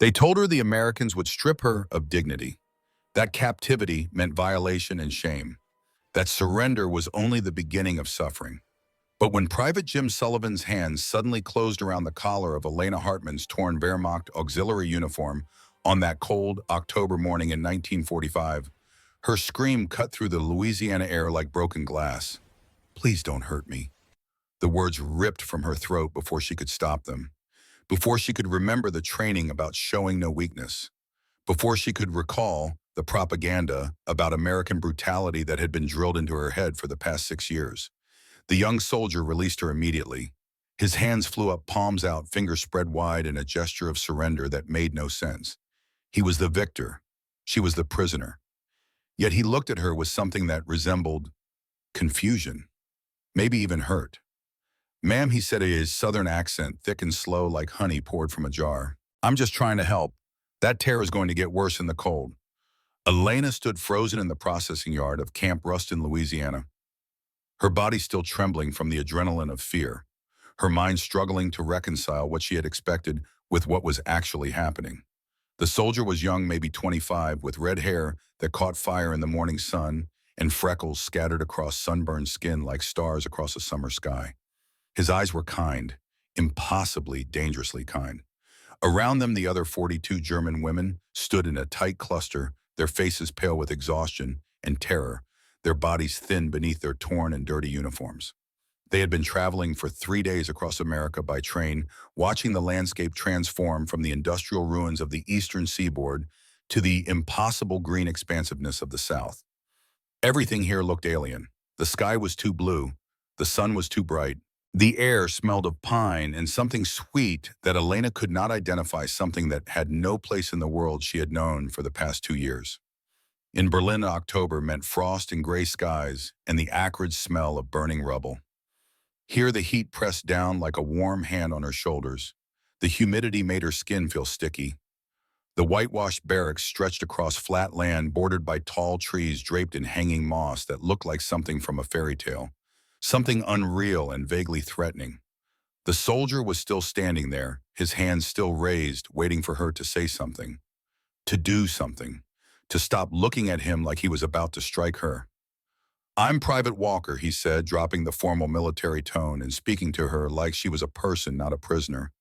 They told her the Americans would strip her of dignity, that captivity meant violation and shame, that surrender was only the beginning of suffering. But when Private Jim Sullivan's hands suddenly closed around the collar of Elena Hartman's torn Wehrmacht auxiliary uniform on that cold October morning in 1945, her scream cut through the Louisiana air like broken glass. "Please don't hurt me." The words ripped from her throat before she could stop them, before she could remember the training about showing no weakness, before she could recall the propaganda about American brutality that had been drilled into her head for the past 6 years. The young soldier released her immediately. His hands flew up, palms out, fingers spread wide in a gesture of surrender that made no sense. He was the victor. She was the prisoner. Yet he looked at her with something that resembled confusion, maybe even hurt. "Ma'am," he said in his southern accent, thick and slow like honey poured from a jar, "I'm just trying to help. That tear is going to get worse in the cold." Elena stood frozen in the processing yard of Camp Ruston, Louisiana, her body still trembling from the adrenaline of fear, her mind struggling to reconcile what she had expected with what was actually happening. The soldier was young, maybe 25, with red hair that caught fire in the morning sun and freckles scattered across sunburned skin like stars across a summer sky. His eyes were kind, impossibly, dangerously kind. Around them, the other 42 German women stood in a tight cluster, their faces pale with exhaustion and terror, their bodies thin beneath their torn and dirty uniforms. They had been traveling for 3 days across America by train, watching the landscape transform from the industrial ruins of the eastern seaboard to the impossible green expansiveness of the South. Everything here looked alien. The sky was too blue. The sun was too bright. The air smelled of pine and something sweet that Elena could not identify, something that had no place in the world she had known for the past 2 years. In Berlin, October meant frost and gray skies and the acrid smell of burning rubble. Here the heat pressed down like a warm hand on her shoulders. The humidity made her skin feel sticky. The whitewashed barracks stretched across flat land bordered by tall trees draped in hanging moss that looked like something from a fairy tale, something unreal and vaguely threatening. The soldier was still standing there, his hands still raised, waiting for her to say something, to do something, to stop looking at him like he was about to strike her. "I'm Private Walker," he said, dropping the formal military tone and speaking to her like she was a person, not a prisoner.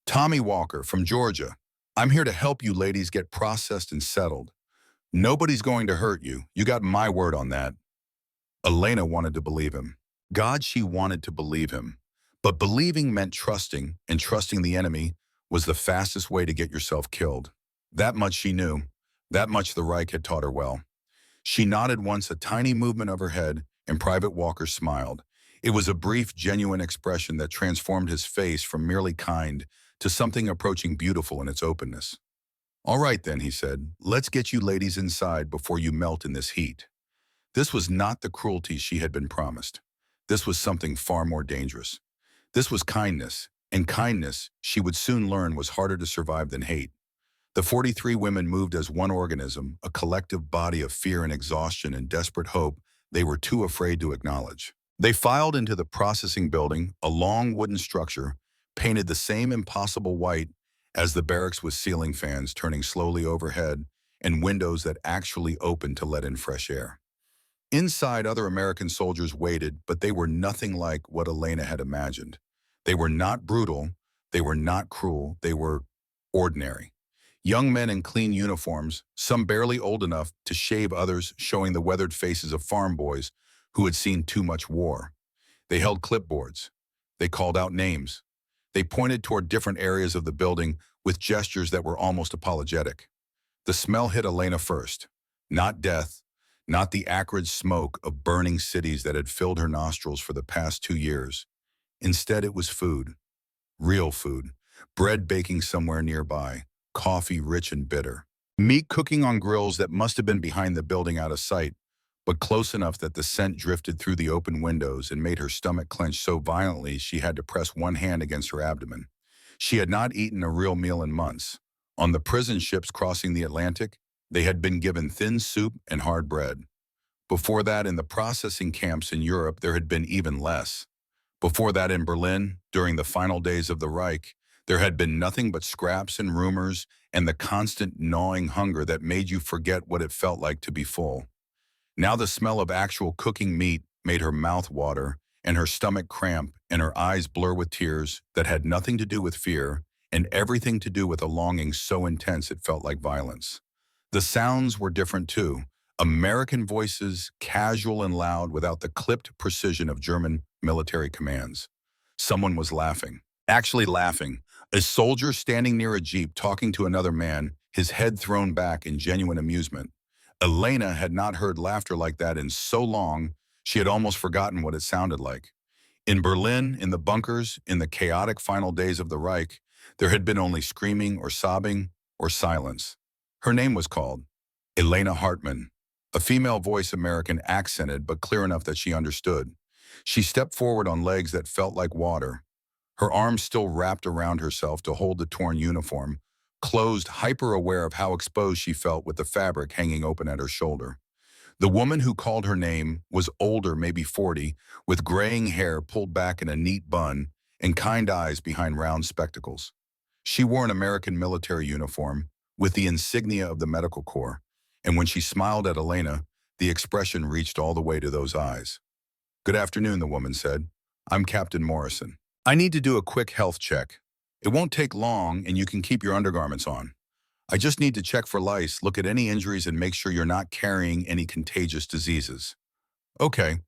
"Tommy Walker, from Georgia. I'm here to help you ladies get processed and settled. Nobody's going to hurt you. You got my word on that." Elena wanted to believe him. God, she wanted to believe him. But believing meant trusting, and trusting the enemy was the fastest way to get yourself killed. That much she knew. That much the Reich had taught her well. She nodded once, a tiny movement of her head, and Private Walker smiled. It was a brief, genuine expression that transformed his face from merely kind to something approaching beautiful in its openness. "All right then," he said, "let's get you ladies inside before you melt in this heat." This was not the cruelty she had been promised. This was something far more dangerous. This was kindness, and kindness, she would soon learn, was harder to survive than hate. The 43 women moved as one organism, a collective body of fear and exhaustion and desperate hope they were too afraid to acknowledge. They filed into the processing building, a long wooden structure, painted the same impossible white as the barracks, with ceiling fans turning slowly overhead and windows that actually opened to let in fresh air. Inside, other American soldiers waited, but they were nothing like what Elena had imagined. They were not brutal, they were not cruel, they were ordinary. Young men in clean uniforms, some barely old enough to shave, others showing the weathered faces of farm boys who had seen too much war. They held clipboards. They called out names. They pointed toward different areas of the building with gestures that were almost apologetic. The smell hit Elena first. Not death, not the acrid smoke of burning cities that had filled her nostrils for the past 2 years. Instead, it was food. Real food. Bread baking somewhere nearby. Coffee rich and bitter. Meat cooking on grills that must have been behind the building, out of sight, but close enough that the scent drifted through the open windows and made her stomach clench so violently she had to press one hand against her abdomen. She had not eaten a real meal in months. On the prison ships crossing the Atlantic, they had been given thin soup and hard bread. Before that, in the processing camps in Europe, there had been even less. Before that, in Berlin, during the final days of the Reich, there had been nothing but scraps and rumors and the constant gnawing hunger that made you forget what it felt like to be full. Now the smell of actual cooking meat made her mouth water and her stomach cramp and her eyes blur with tears that had nothing to do with fear and everything to do with a longing so intense it felt like violence. The sounds were different too. American voices, casual and loud without the clipped precision of German military commands. Someone was laughing. Actually laughing. A soldier standing near a jeep talking to another man, his head thrown back in genuine amusement. Elena had not heard laughter like that in so long, she had almost forgotten what it sounded like. In Berlin, in the bunkers, in the chaotic final days of the Reich, there had been only screaming or sobbing or silence. Her name was called Elena Hartmann, a female voice, American accented but clear enough that she understood. She stepped forward on legs that felt like water, her arms still wrapped around herself to hold the torn uniform, closed, hyper-aware of how exposed she felt with the fabric hanging open at her shoulder. The woman who called her name was older, maybe 40, with graying hair pulled back in a neat bun and kind eyes behind round spectacles. She wore an American military uniform with the insignia of the medical corps, and when she smiled at Elena, the expression reached all the way to those eyes. "Good afternoon," the woman said. "I'm Captain Morrison. I need to do a quick health check. It won't take long and you can keep your undergarments on. I just need to check for lice, look at any injuries and make sure you're not carrying any contagious diseases." "Okay,"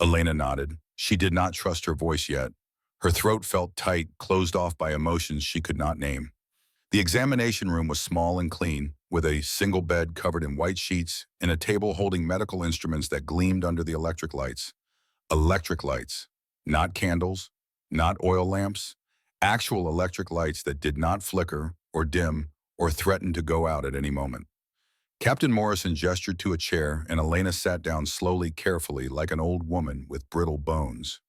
Elena nodded. She did not trust her voice yet. Her throat felt tight, closed off by emotions she could not name. The examination room was small and clean, with a single bed covered in white sheets and a table holding medical instruments that gleamed under the electric lights. Electric lights, not candles, not oil lamps, actual electric lights that did not flicker or dim or threaten to go out at any moment. Captain Morrison gestured to a chair and Elena sat down slowly, carefully, like an old woman with brittle bones.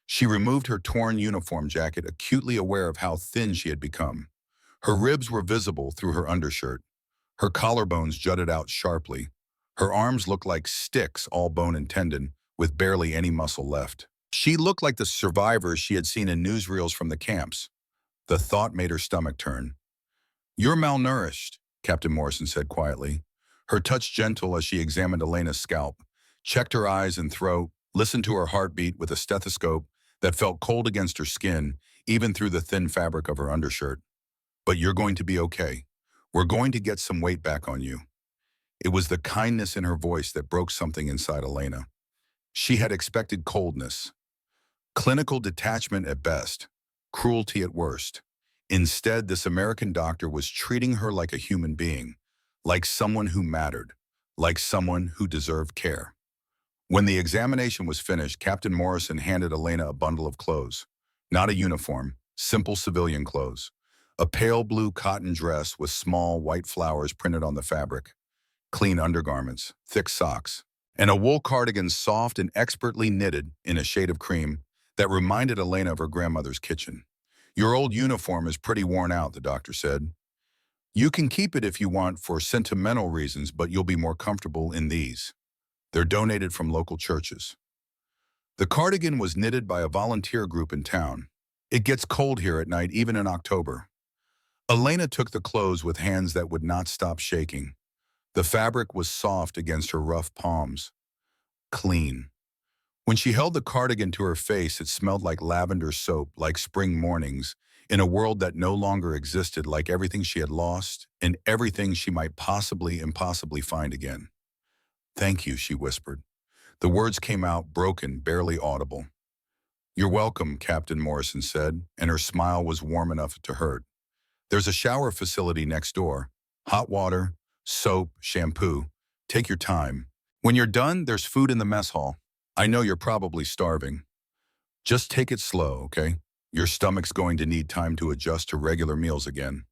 She removed her torn uniform jacket, acutely aware of how thin she had become. Her ribs were visible through her undershirt. Her collarbones jutted out sharply. Her arms looked like sticks, all bone and tendon, with barely any muscle left. She looked like the survivors she had seen in newsreels from the camps. The thought made her stomach turn. "You're malnourished," Captain Morrison said quietly. Her touch gentle as she examined Elena's scalp, checked her eyes and throat, listened to her heartbeat with a stethoscope that felt cold against her skin, even through the thin fabric of her undershirt. "But you're going to be okay. We're going to get some weight back on you." It was the kindness in her voice that broke something inside Elena. She had expected coldness, clinical detachment at best, cruelty at worst. Instead, this American doctor was treating her like a human being, like someone who mattered, like someone who deserved care. When the examination was finished, Captain Morrison handed Elena a bundle of clothes. Not a uniform, simple civilian clothes. A pale blue cotton dress with small white flowers printed on the fabric, clean undergarments, thick socks, and a wool cardigan soft and expertly knitted in a shade of cream that reminded Elena of her grandmother's kitchen. "Your old uniform is pretty worn out," the doctor said. "You can keep it if you want for sentimental reasons, but you'll be more comfortable in these. They're donated from local churches." The cardigan was knitted by a volunteer group in town. It gets cold here at night, even in October. Elena took the clothes with hands that would not stop shaking. The fabric was soft against her rough palms. Clean. When she held the cardigan to her face, it smelled like lavender soap, like spring mornings, in a world that no longer existed, like everything she had lost and everything she might possibly, impossibly find again. "Thank you," she whispered. The words came out broken, barely audible. "You're welcome," Captain Morrison said, and her smile was warm enough to hurt. "There's a shower facility next door. Hot water, soap, shampoo. Take your time. When you're done, there's food in the mess hall. I know you're probably starving. Just take it slow, okay? Your stomach's going to need time to adjust to regular meals again."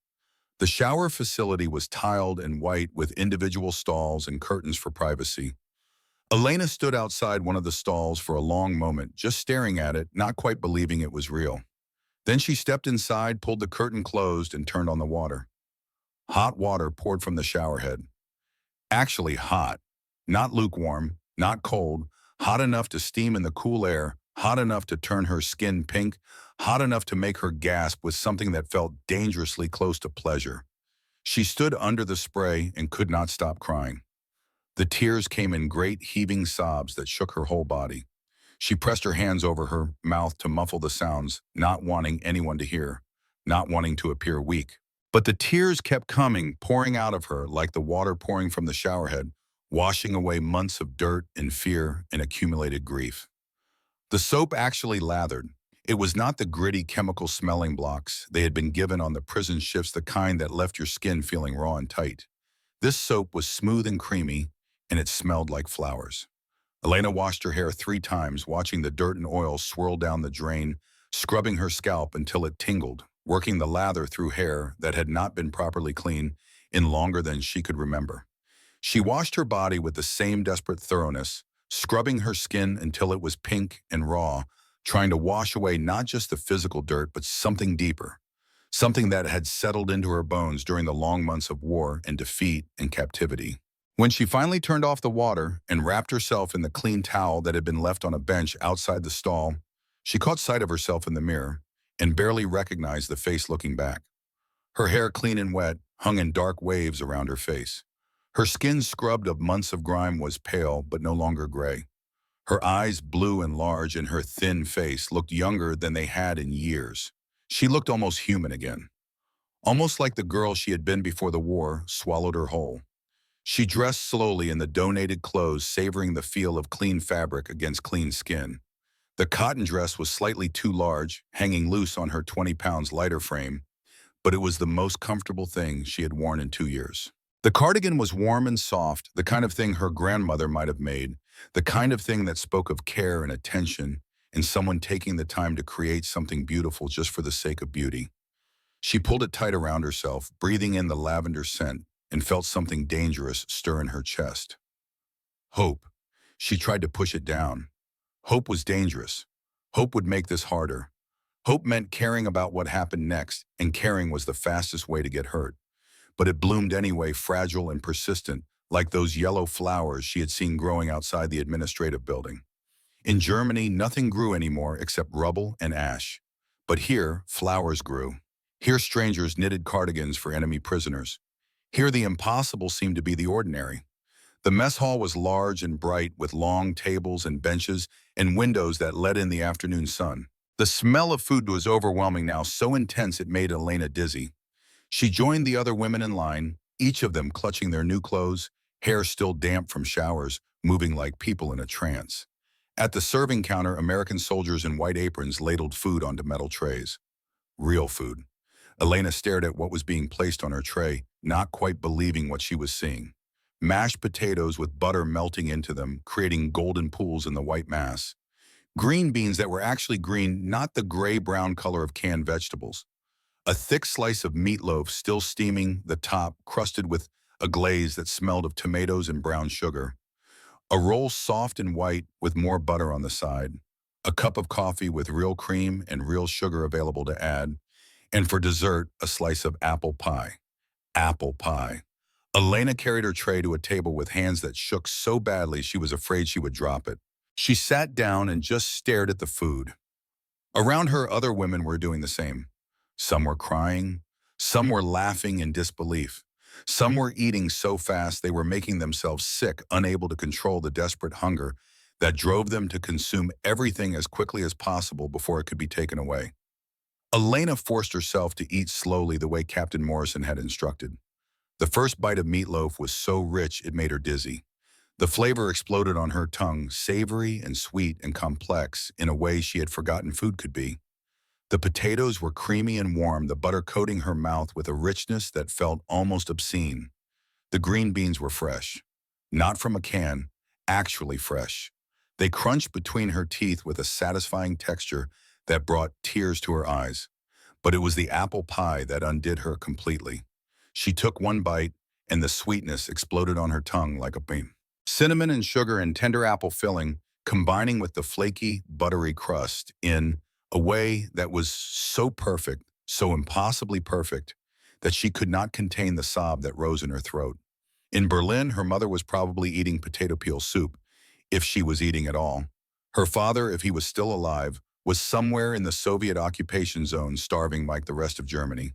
The shower facility was tiled and white with individual stalls and curtains for privacy. Elena stood outside one of the stalls for a long moment, just staring at it, not quite believing it was real. Then she stepped inside, pulled the curtain closed, and turned on the water. Hot water poured from the shower head. Actually hot. Not lukewarm, not cold, hot enough to steam in the cool air, hot enough to turn her skin pink, hot enough to make her gasp with something that felt dangerously close to pleasure. She stood under the spray and could not stop crying. The tears came in great heaving sobs that shook her whole body. She pressed her hands over her mouth to muffle the sounds, not wanting anyone to hear, not wanting to appear weak. But the tears kept coming, pouring out of her like the water pouring from the showerhead, washing away months of dirt and fear and accumulated grief. The soap actually lathered. It was not the gritty chemical-smelling blocks they had been given on the prison shifts, the kind that left your skin feeling raw and tight. This soap was smooth and creamy, and it smelled like flowers. Elena washed her hair 3 times, watching the dirt and oil swirl down the drain, scrubbing her scalp until it tingled, working the lather through hair that had not been properly cleaned in longer than she could remember. She washed her body with the same desperate thoroughness, scrubbing her skin until it was pink and raw, trying to wash away not just the physical dirt, but something deeper, something that had settled into her bones during the long months of war and defeat and captivity. When she finally turned off the water and wrapped herself in the clean towel that had been left on a bench outside the stall, she caught sight of herself in the mirror and barely recognized the face looking back. Her hair, clean and wet, hung in dark waves around her face. Her skin, scrubbed of months of grime, was pale but no longer gray. Her eyes, blue and large, and her thin face looked younger than they had in years. She looked almost human again, almost like the girl she had been before the war swallowed her whole. She dressed slowly in the donated clothes, savoring the feel of clean fabric against clean skin. The cotton dress was slightly too large, hanging loose on her 20 pounds lighter frame, but it was the most comfortable thing she had worn in 2 years. The cardigan was warm and soft, the kind of thing her grandmother might have made, the kind of thing that spoke of care and attention and someone taking the time to create something beautiful just for the sake of beauty. She pulled it tight around herself, breathing in the lavender scent, and felt something dangerous stir in her chest. Hope. She tried to push it down. Hope was dangerous. Hope would make this harder. Hope meant caring about what happened next, and caring was the fastest way to get hurt. But it bloomed anyway, fragile and persistent, like those yellow flowers she had seen growing outside the administrative building. In Germany, nothing grew anymore except rubble and ash. But here, flowers grew. Here, strangers knitted cardigans for enemy prisoners. Here, the impossible seemed to be the ordinary. The mess hall was large and bright, with long tables and benches and windows that let in the afternoon sun. The smell of food was overwhelming now, so intense it made Elena dizzy. She joined the other women in line, each of them clutching their new clothes, hair still damp from showers, moving like people in a trance. At the serving counter, American soldiers in white aprons ladled food onto metal trays. Real food. Elena stared at what was being placed on her tray, not quite believing what she was seeing. Mashed potatoes with butter melting into them, creating golden pools in the white mass. Green beans that were actually green, not the gray-brown color of canned vegetables. A thick slice of meatloaf still steaming, the top crusted with a glaze that smelled of tomatoes and brown sugar. A roll soft and white with more butter on the side. A cup of coffee with real cream and real sugar available to add. And for dessert, a slice of apple pie. Apple pie. Elena carried her tray to a table with hands that shook so badly she was afraid she would drop it. She sat down and just stared at the food. Around her, other women were doing the same. Some were crying. Some were laughing in disbelief. Some were eating so fast they were making themselves sick, unable to control the desperate hunger that drove them to consume everything as quickly as possible before it could be taken away. Elena forced herself to eat slowly the way Captain Morrison had instructed. The first bite of meatloaf was so rich it made her dizzy. The flavor exploded on her tongue, savory and sweet and complex in a way she had forgotten food could be. The potatoes were creamy and warm, the butter coating her mouth with a richness that felt almost obscene. The green beans were fresh. Not from a can, actually fresh. They crunched between her teeth with a satisfying texture that brought tears to her eyes. But it was the apple pie that undid her completely. She took one bite, and the sweetness exploded on her tongue like a beam. Cinnamon and sugar and tender apple filling, combining with the flaky, buttery crust in a way that was so perfect, so impossibly perfect, that she could not contain the sob that rose in her throat. In Berlin, her mother was probably eating potato peel soup, if she was eating at all. Her father, if he was still alive, was somewhere in the Soviet occupation zone starving like the rest of Germany.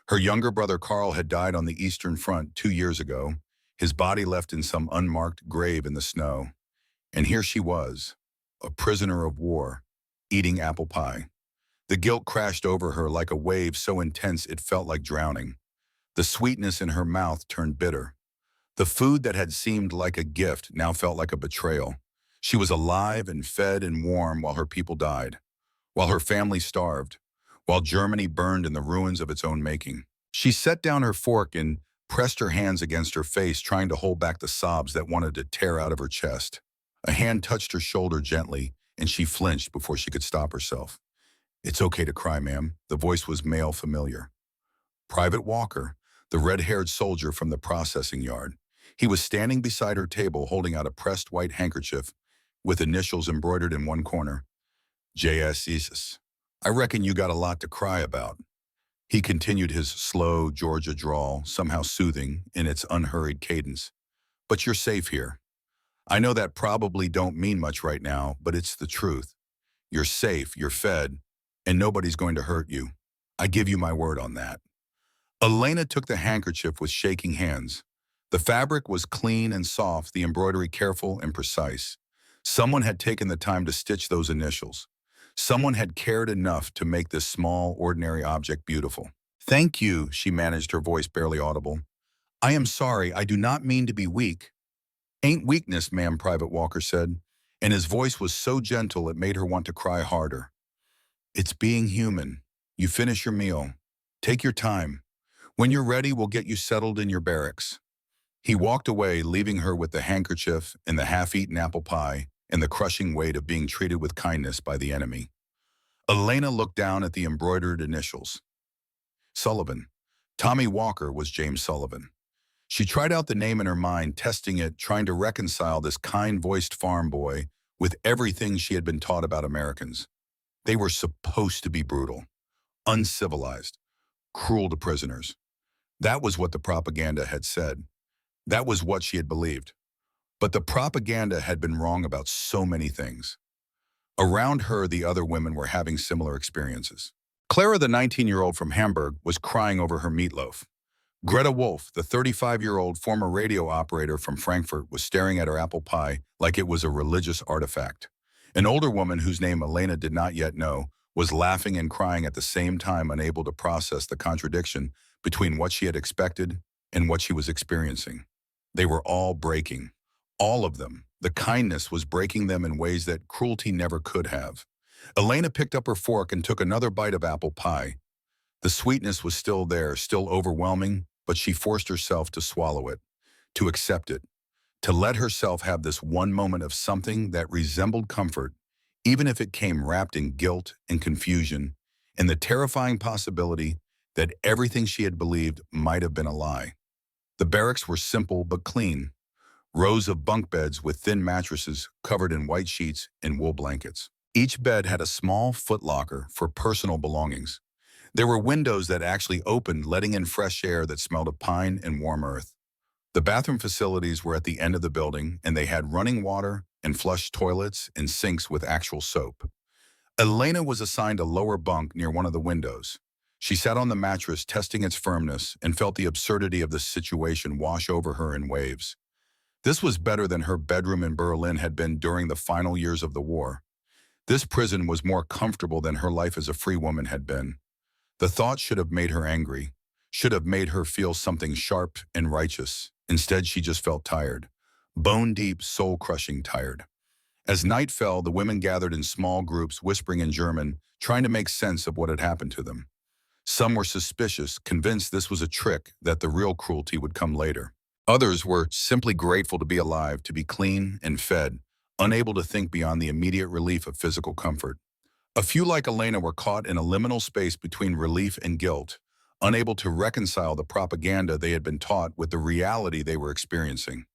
Her younger brother Carl had died on the Eastern Front 2 years ago, his body left in some unmarked grave in the snow. And here she was, a prisoner of war, eating apple pie. The guilt crashed over her like a wave so intense it felt like drowning. The sweetness in her mouth turned bitter. The food that had seemed like a gift now felt like a betrayal. She was alive and fed and warm while her people died, while her family starved, while Germany burned in the ruins of its own making. She set down her fork and pressed her hands against her face, trying to hold back the sobs that wanted to tear out of her chest. A hand touched her shoulder gently, and she flinched before she could stop herself. "It's okay to cry, ma'am." The voice was male familiar. Private Walker, the red-haired soldier from the processing yard. He was standing beside her table holding out a pressed white handkerchief with initials embroidered in one corner. J.S. Jesus. "I reckon you got a lot to cry about." He continued his slow Georgia drawl, somehow soothing in its unhurried cadence. "But you're safe here. I know that probably don't mean much right now, but it's the truth. You're safe, you're fed, and nobody's going to hurt you. I give you my word on that." Elena took the handkerchief with shaking hands. The fabric was clean and soft, the embroidery careful and precise. Someone had taken the time to stitch those initials. Someone had cared enough to make this small, ordinary object beautiful. "Thank you," she managed, her voice barely audible. "I am sorry, I do not mean to be weak." "Ain't weakness, ma'am," Private Walker said, and his voice was so gentle it made her want to cry harder. "It's being human. You finish your meal. Take your time. When you're ready, we'll get you settled in your barracks." He walked away, leaving her with the handkerchief and the half-eaten apple pie and the crushing weight of being treated with kindness by the enemy. Elena looked down at the embroidered initials. Sullivan. Tommy Walker was James Sullivan. She tried out the name in her mind, testing it, trying to reconcile this kind-voiced farm boy with everything she had been taught about Americans. They were supposed to be brutal, uncivilized, cruel to prisoners. That was what the propaganda had said. That was what she had believed. But the propaganda had been wrong about so many things. Around her, the other women were having similar experiences. Clara, the 19-year-old from Hamburg, was crying over her meatloaf. Greta Wolf, the 35-year-old former radio operator from Frankfurt, was staring at her apple pie like it was a religious artifact. An older woman, whose name Elena did not yet know, was laughing and crying at the same time, unable to process the contradiction between what she had expected and what she was experiencing. They were all breaking. All of them. The kindness was breaking them in ways that cruelty never could have. Elena picked up her fork and took another bite of apple pie. The sweetness was still there, still overwhelming, but she forced herself to swallow it, to accept it, to let herself have this one moment of something that resembled comfort, even if it came wrapped in guilt and confusion, and the terrifying possibility that everything she had believed might have been a lie. The barracks were simple but clean. Rows of bunk beds with thin mattresses covered in white sheets and wool blankets. Each bed had a small footlocker for personal belongings. There were windows that actually opened, letting in fresh air that smelled of pine and warm earth. The bathroom facilities were at the end of the building, and they had running water and flush toilets and sinks with actual soap. Elena was assigned a lower bunk near one of the windows. She sat on the mattress, testing its firmness, and felt the absurdity of the situation wash over her in waves. This was better than her bedroom in Berlin had been during the final years of the war. This prison was more comfortable than her life as a free woman had been. The thought should have made her angry, should have made her feel something sharp and righteous. Instead, she just felt tired, bone-deep, soul-crushing tired. As night fell, the women gathered in small groups, whispering in German, trying to make sense of what had happened to them. Some were suspicious, convinced this was a trick, that the real cruelty would come later. Others were simply grateful to be alive, to be clean and fed, unable to think beyond the immediate relief of physical comfort. A few, like Elena, were caught in a liminal space between relief and guilt, unable to reconcile the propaganda they had been taught with the reality they were experiencing.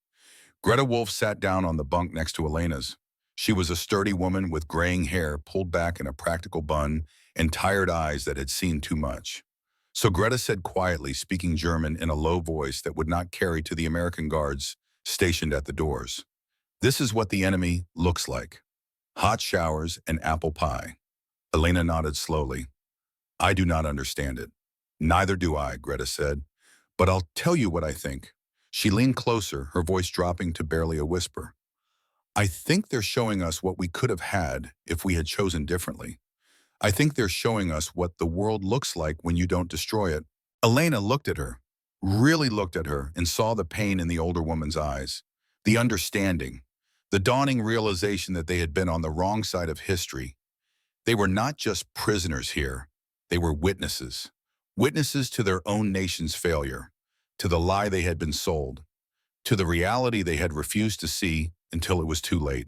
Greta Wolf sat down on the bunk next to Elena's. She was a sturdy woman with graying hair pulled back in a practical bun and tired eyes that had seen too much. So Greta said quietly, speaking German in a low voice that would not carry to the American guards stationed at the doors. "This is what the enemy looks like. Hot showers and apple pie." Elena nodded slowly. "I do not understand it. Neither do I, Greta said. But I'll tell you what I think. She leaned closer, her voice dropping to barely a whisper. I think they're showing us what we could have had if we had chosen differently. I think they're showing us what the world looks like when you don't destroy it. Elena looked at her, really looked at her, and saw the pain in the older woman's eyes, the understanding, the dawning realization that they had been on the wrong side of history. They were not just prisoners here. They were witnesses. Witnesses to their own nation's failure, to the lie they had been sold, to the reality they had refused to see until it was too late.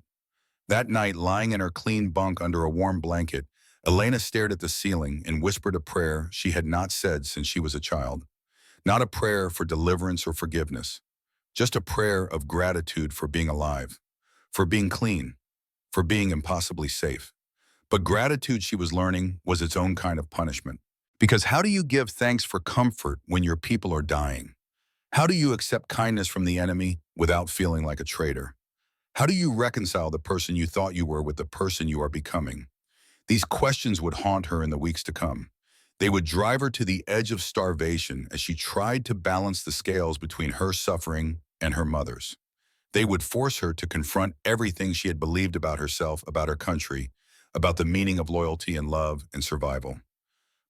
That night, lying in her clean bunk under a warm blanket, Elena stared at the ceiling and whispered a prayer she had not said since she was a child. Not a prayer for deliverance or forgiveness, just a prayer of gratitude for being alive, for being clean, for being impossibly safe. But gratitude, she was learning, was its own kind of punishment. Because how do you give thanks for comfort when your people are dying? How do you accept kindness from the enemy without feeling like a traitor? How do you reconcile the person you thought you were with the person you are becoming? These questions would haunt her in the weeks to come. They would drive her to the edge of starvation as she tried to balance the scales between her suffering and her mother's. They would force her to confront everything she had believed about herself, about her country, about the meaning of loyalty and love and survival.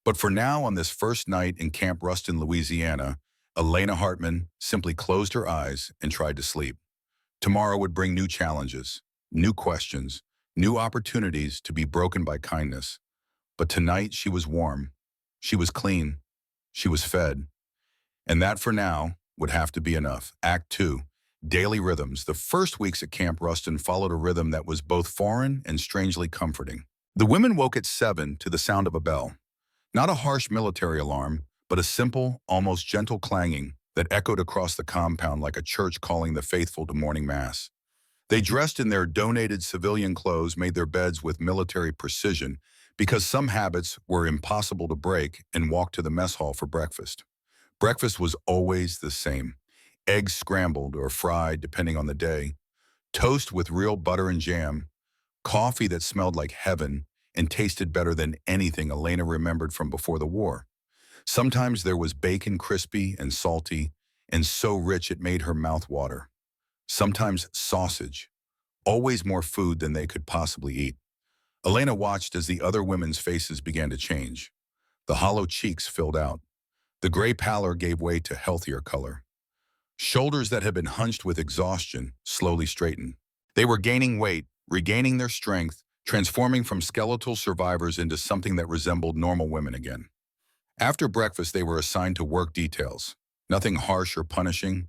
But for now, on this first night in Camp Ruston, Louisiana, Elena Hartman simply closed her eyes and tried to sleep. Tomorrow would bring new challenges, new questions, new opportunities to be broken by kindness. But tonight she was warm, she was clean, she was fed. And that for now would have to be enough. Act 2, Daily Rhythms. The first weeks at Camp Ruston followed a rhythm that was both foreign and strangely comforting. The women woke at 7 to the sound of a bell. Not a harsh military alarm, but a simple, almost gentle clanging that echoed across the compound like a church calling the faithful to morning mass. They dressed in their donated civilian clothes, made their beds with military precision because some habits were impossible to break, and walked to the mess hall for breakfast. Breakfast was always the same. Eggs scrambled or fried depending on the day, toast with real butter and jam, coffee that smelled like heaven and tasted better than anything Elena remembered from before the war. Sometimes there was bacon, crispy and salty, and so rich it made her mouth water. Sometimes sausage, always more food than they could possibly eat. Elena watched as the other women's faces began to change. The hollow cheeks filled out. The gray pallor gave way to healthier color. Shoulders that had been hunched with exhaustion slowly straightened. They were gaining weight, regaining their strength, transforming from skeletal survivors into something that resembled normal women again. After breakfast, they were assigned to work details. Nothing harsh or punishing,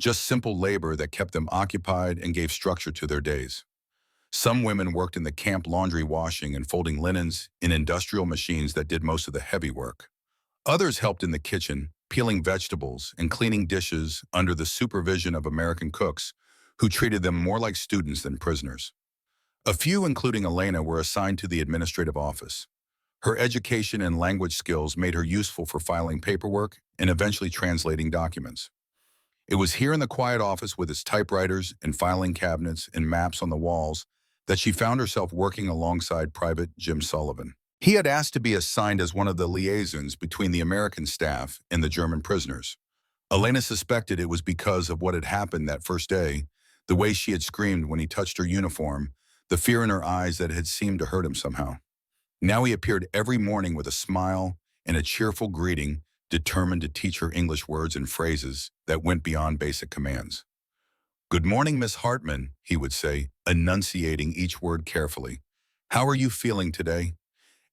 just simple labor that kept them occupied and gave structure to their days. Some women worked in the camp laundry, washing and folding linens in industrial machines that did most of the heavy work. Others helped in the kitchen, peeling vegetables and cleaning dishes under the supervision of American cooks who treated them more like students than prisoners. A few, including Elena, were assigned to the administrative office. Her education and language skills made her useful for filing paperwork and eventually translating documents. It was here in the quiet office with its typewriters and filing cabinets and maps on the walls that she found herself working alongside Private Jim Sullivan. He had asked to be assigned as one of the liaisons between the American staff and the German prisoners. Elena suspected it was because of what had happened that first day, the way she had screamed when he touched her uniform, the fear in her eyes that had seemed to hurt him somehow. Now he appeared every morning with a smile and a cheerful greeting, determined to teach her English words and phrases that went beyond basic commands. "Good morning, Miss Hartman," he would say, enunciating each word carefully. "How are you feeling today?"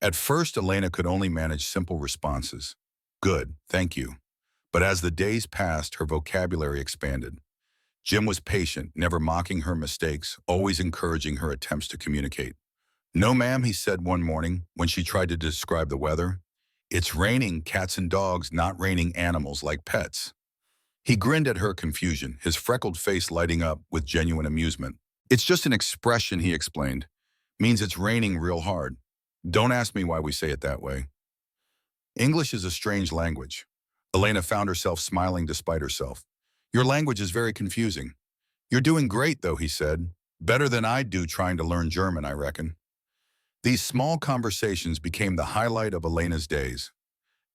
At first, Elena could only manage simple responses. "Good, thank you." But as the days passed, her vocabulary expanded. Jim was patient, never mocking her mistakes, always encouraging her attempts to communicate. "No, ma'am," he said one morning when she tried to describe the weather. "It's raining cats and dogs, not raining animals like pets." He grinned at her confusion, his freckled face lighting up with genuine amusement. "It's just an expression," he explained. "Means it's raining real hard. Don't ask me why we say it that way." English is a strange language. Elena found herself smiling despite herself. "Your language is very confusing." "You're doing great, though," he said. "Better than I'd do trying to learn German, I reckon." These small conversations became the highlight of Elena's days.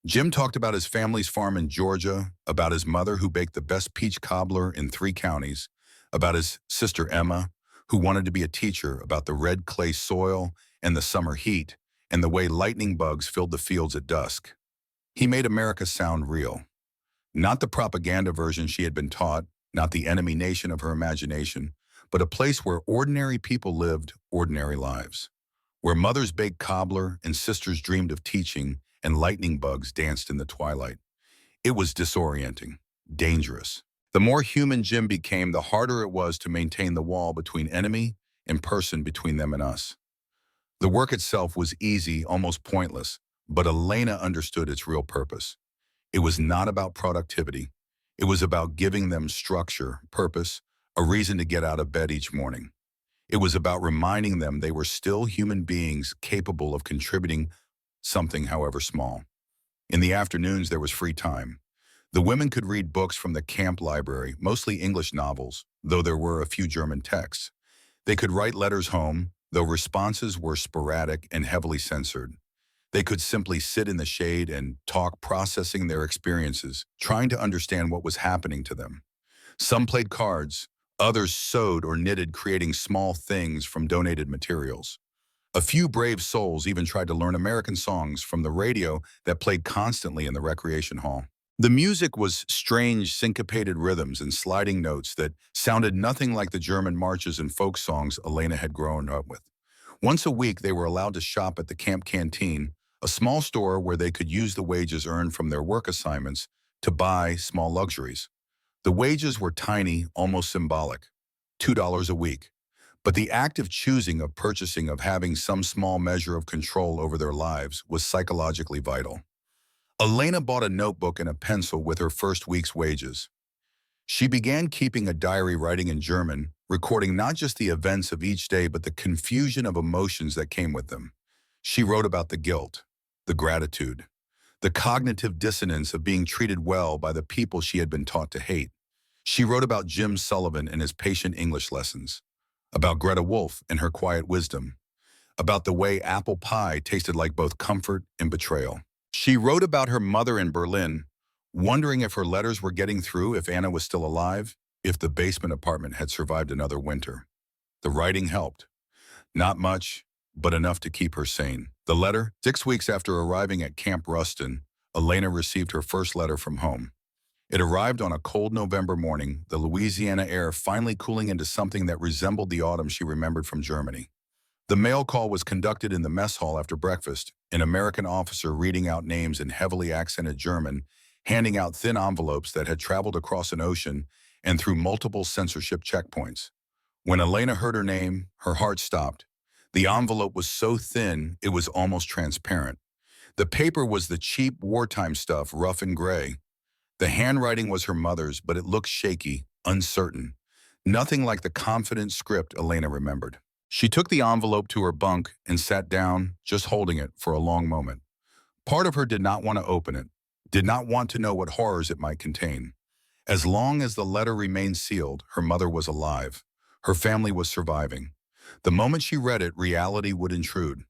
Jim talked about his family's farm in Georgia, about his mother who baked the best peach cobbler in 3 counties, about his sister Emma, who wanted to be a teacher, about the red clay soil and the summer heat, and the way lightning bugs filled the fields at dusk. He made America sound real. Not the propaganda version she had been taught, not the enemy nation of her imagination, but a place where ordinary people lived ordinary lives, where mothers baked cobbler and sisters dreamed of teaching and lightning bugs danced in the twilight. It was disorienting, dangerous. The more human Jim became, the harder it was to maintain the wall between enemy and person between them and us. The work itself was easy, almost pointless, but Elena understood its real purpose. It was not about productivity. It was about giving them structure, purpose, a reason to get out of bed each morning. It was about reminding them they were still human beings capable of contributing something, however small. In the afternoons, there was free time. The women could read books from the camp library, mostly English novels, though there were a few German texts. They could write letters home, though responses were sporadic and heavily censored. They could simply sit in the shade and talk, processing their experiences, trying to understand what was happening to them. Some played cards, others sewed or knitted, creating small things from donated materials. A few brave souls even tried to learn American songs from the radio that played constantly in the recreation hall. The music was strange, syncopated rhythms and sliding notes that sounded nothing like the German marches and folk songs Elena had grown up with. Once a week, they were allowed to shop at the camp canteen, a small store where they could use the wages earned from their work assignments to buy small luxuries. The wages were tiny, almost symbolic, $2 a week. But the act of choosing, of purchasing, of having some small measure of control over their lives was psychologically vital. Elena bought a notebook and a pencil with her first week's wages. She began keeping a diary, writing in German, recording not just the events of each day but the confusion of emotions that came with them. She wrote about the guilt, the gratitude, the cognitive dissonance of being treated well by the people she had been taught to hate. She wrote about Jim Sullivan and his patient English lessons, about Greta Wolf and her quiet wisdom, about the way apple pie tasted like both comfort and betrayal. She wrote about her mother in Berlin, wondering if her letters were getting through, if Anna was still alive, if the basement apartment had survived another winter. The writing helped. Not much, but enough to keep her sane. The letter: 6 weeks after arriving at Camp Ruston, Elena received her first letter from home. It arrived on a cold November morning, the Louisiana air finally cooling into something that resembled the autumn she remembered from Germany. The mail call was conducted in the mess hall after breakfast, an American officer reading out names in heavily accented German, handing out thin envelopes that had traveled across an ocean and through multiple censorship checkpoints. When Elena heard her name, her heart stopped. The envelope was so thin, it was almost transparent. The paper was the cheap wartime stuff, rough and gray. The handwriting was her mother's, but it looked shaky, uncertain. Nothing like the confident script Elena remembered. She took the envelope to her bunk and sat down, just holding it for a long moment. Part of her did not want to open it, did not want to know what horrors it might contain. As long as the letter remained sealed, her mother was alive. Her family was surviving. The moment she read it, reality would intrude.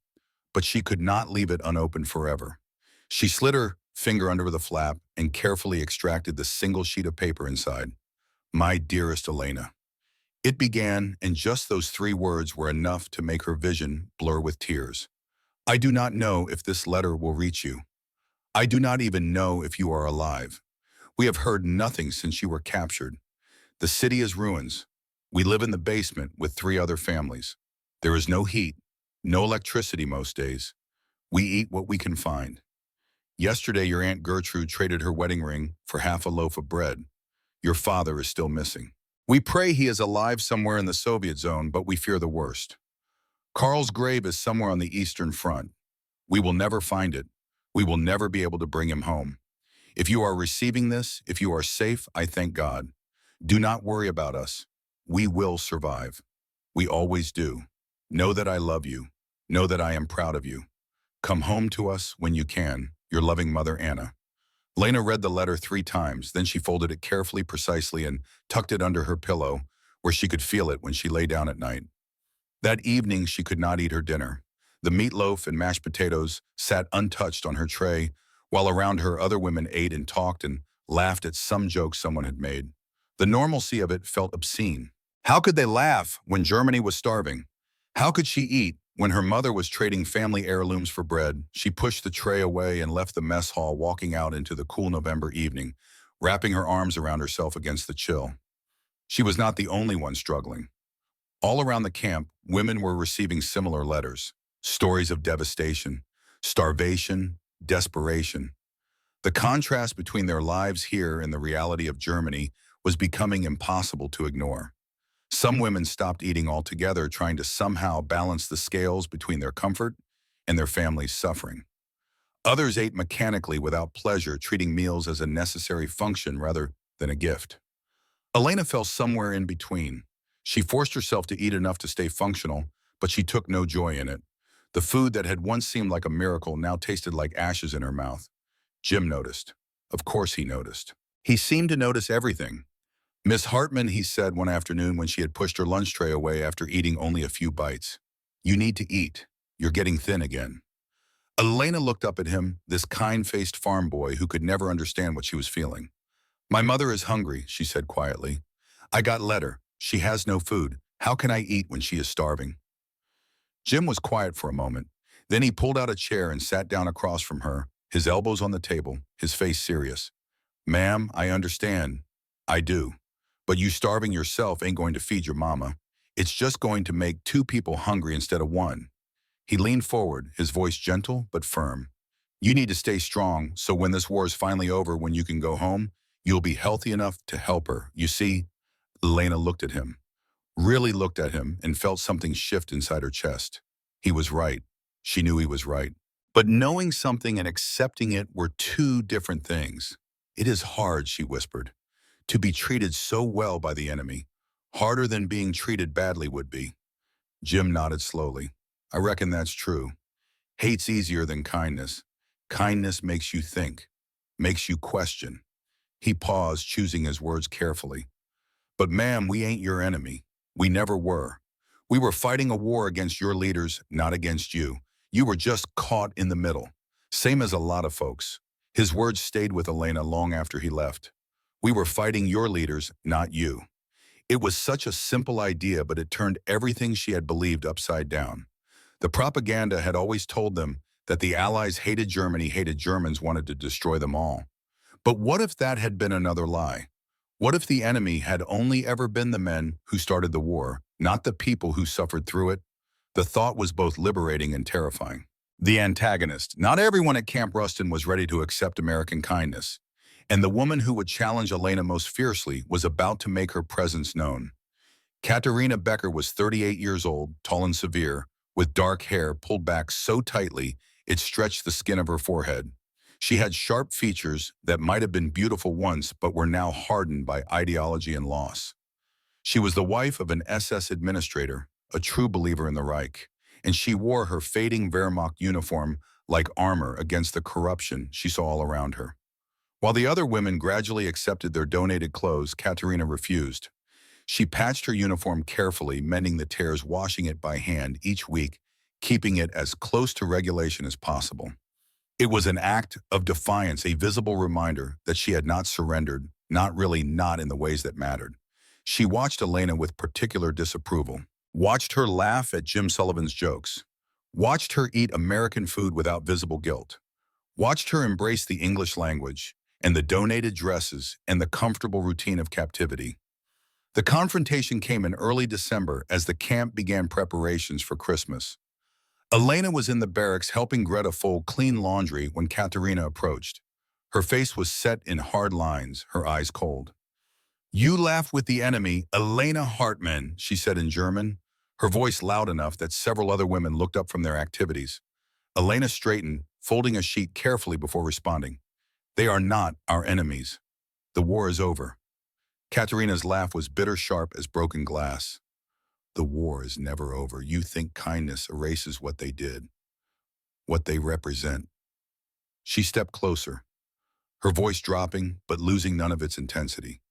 But she could not leave it unopened forever. She slid her finger under the flap and carefully extracted the single sheet of paper inside. My dearest Elena. It began, and just those 3 words were enough to make her vision blur with tears. I do not know if this letter will reach you. I do not even know if you are alive. We have heard nothing since you were captured. The city is ruins. We live in the basement with 3 other families. There is no heat, no electricity most days. We eat what we can find. Yesterday, your Aunt Gertrude traded her wedding ring for half a loaf of bread. Your father is still missing. We pray he is alive somewhere in the Soviet zone, but we fear the worst. Karl's grave is somewhere on the Eastern Front. We will never find it. We will never be able to bring him home. If you are receiving this, if you are safe, I thank God. Do not worry about us. We will survive. We always do. Know that I love you. Know that I am proud of you. Come home to us when you can. Your loving mother, Anna. Lena read the letter 3 times, then she folded it carefully, precisely, and tucked it under her pillow, where she could feel it when she lay down at night. That evening, she could not eat her dinner. The meatloaf and mashed potatoes sat untouched on her tray, While around her, other women ate and talked and laughed at some joke someone had made. The normalcy of it felt obscene. How could they laugh when Germany was starving? How could she eat when her mother was trading family heirlooms for bread? She pushed the tray away and left the mess hall, walking out into the cool November evening, wrapping her arms around herself against the chill. She was not the only one struggling. All around the camp, women were receiving similar letters, stories of devastation, starvation, desperation. The contrast between their lives here and the reality of Germany was becoming impossible to ignore. Some women stopped eating altogether, trying to somehow balance the scales between their comfort and their family's suffering. Others ate mechanically without pleasure, treating meals as a necessary function rather than a gift. Elena fell somewhere in between. She forced herself to eat enough to stay functional, but she took no joy in it. The food that had once seemed like a miracle now tasted like ashes in her mouth. Jim noticed. Of course he noticed. He seemed to notice everything. "Miss Hartman," he said one afternoon when she had pushed her lunch tray away after eating only a few bites. "You need to eat. You're getting thin again." Elena looked up at him, this kind-faced farm boy who could never understand what she was feeling. "My mother is hungry," she said quietly. "I got letter. She has no food. How can I eat when she is starving?" Jim was quiet for a moment. Then he pulled out a chair and sat down across from her, his elbows on the table, his face serious. "Ma'am, I understand. I do. But you starving yourself ain't going to feed your mama. It's just going to make two people hungry instead of one." He leaned forward, his voice gentle but firm. "You need to stay strong, so when this war is finally over, when you can go home, you'll be healthy enough to help her. You see?" Elena looked at him, really looked at him, and felt something shift inside her chest. He was right. She knew he was right. But knowing something and accepting it were two different things. "It is hard," she whispered, "to be treated so well by the enemy. Harder than being treated badly would be." Jim nodded slowly. "I reckon that's true. Hate's easier than kindness. Kindness makes you think, makes you question." He paused, choosing his words carefully. "But ma'am, we ain't your enemy. We never were. We were fighting a war against your leaders, not against you. You were just caught in the middle. Same as a lot of folks." His words stayed with Elena long after he left. "We were fighting your leaders, not you." It was such a simple idea, but it turned everything she had believed upside down. The propaganda had always told them that the Allies hated Germany, hated Germans, wanted to destroy them all. But what if that had been another lie? What if the enemy had only ever been the men who started the war, not the people who suffered through it? The thought was both liberating and terrifying. The antagonist. Not everyone at Camp Ruston was ready to accept American kindness. And the woman who would challenge Elena most fiercely was about to make her presence known. Katerina Becker was 38 years old, tall and severe, with dark hair pulled back so tightly it stretched the skin of her forehead. She had sharp features that might have been beautiful once but were now hardened by ideology and loss. She was the wife of an SS administrator, a true believer in the Reich, and she wore her fading Wehrmacht uniform like armor against the corruption she saw all around her. While the other women gradually accepted their donated clothes, Katerina refused. She patched her uniform carefully, mending the tears, washing it by hand each week, keeping it as close to regulation as possible. It was an act of defiance, a visible reminder that she had not surrendered, not in the ways that mattered. She watched Elena with particular disapproval, watched her laugh at Jim Sullivan's jokes, watched her eat American food without visible guilt, watched her embrace the English language and the donated dresses and the comfortable routine of captivity. The confrontation came in early December as the camp began preparations for Christmas. Elena was in the barracks helping Greta fold clean laundry when Katerina approached. Her face was set in hard lines, her eyes cold. "You laugh with the enemy, Elena Hartman," she said in German, her voice loud enough that several other women looked up from their activities. Elena straightened, folding a sheet carefully before responding. "They are not our enemies. The war is over." Katerina's laugh was bitter sharp as broken glass. "The war is never over. You think kindness erases what they did, what they represent." She stepped closer, her voice dropping but losing none of its intensity.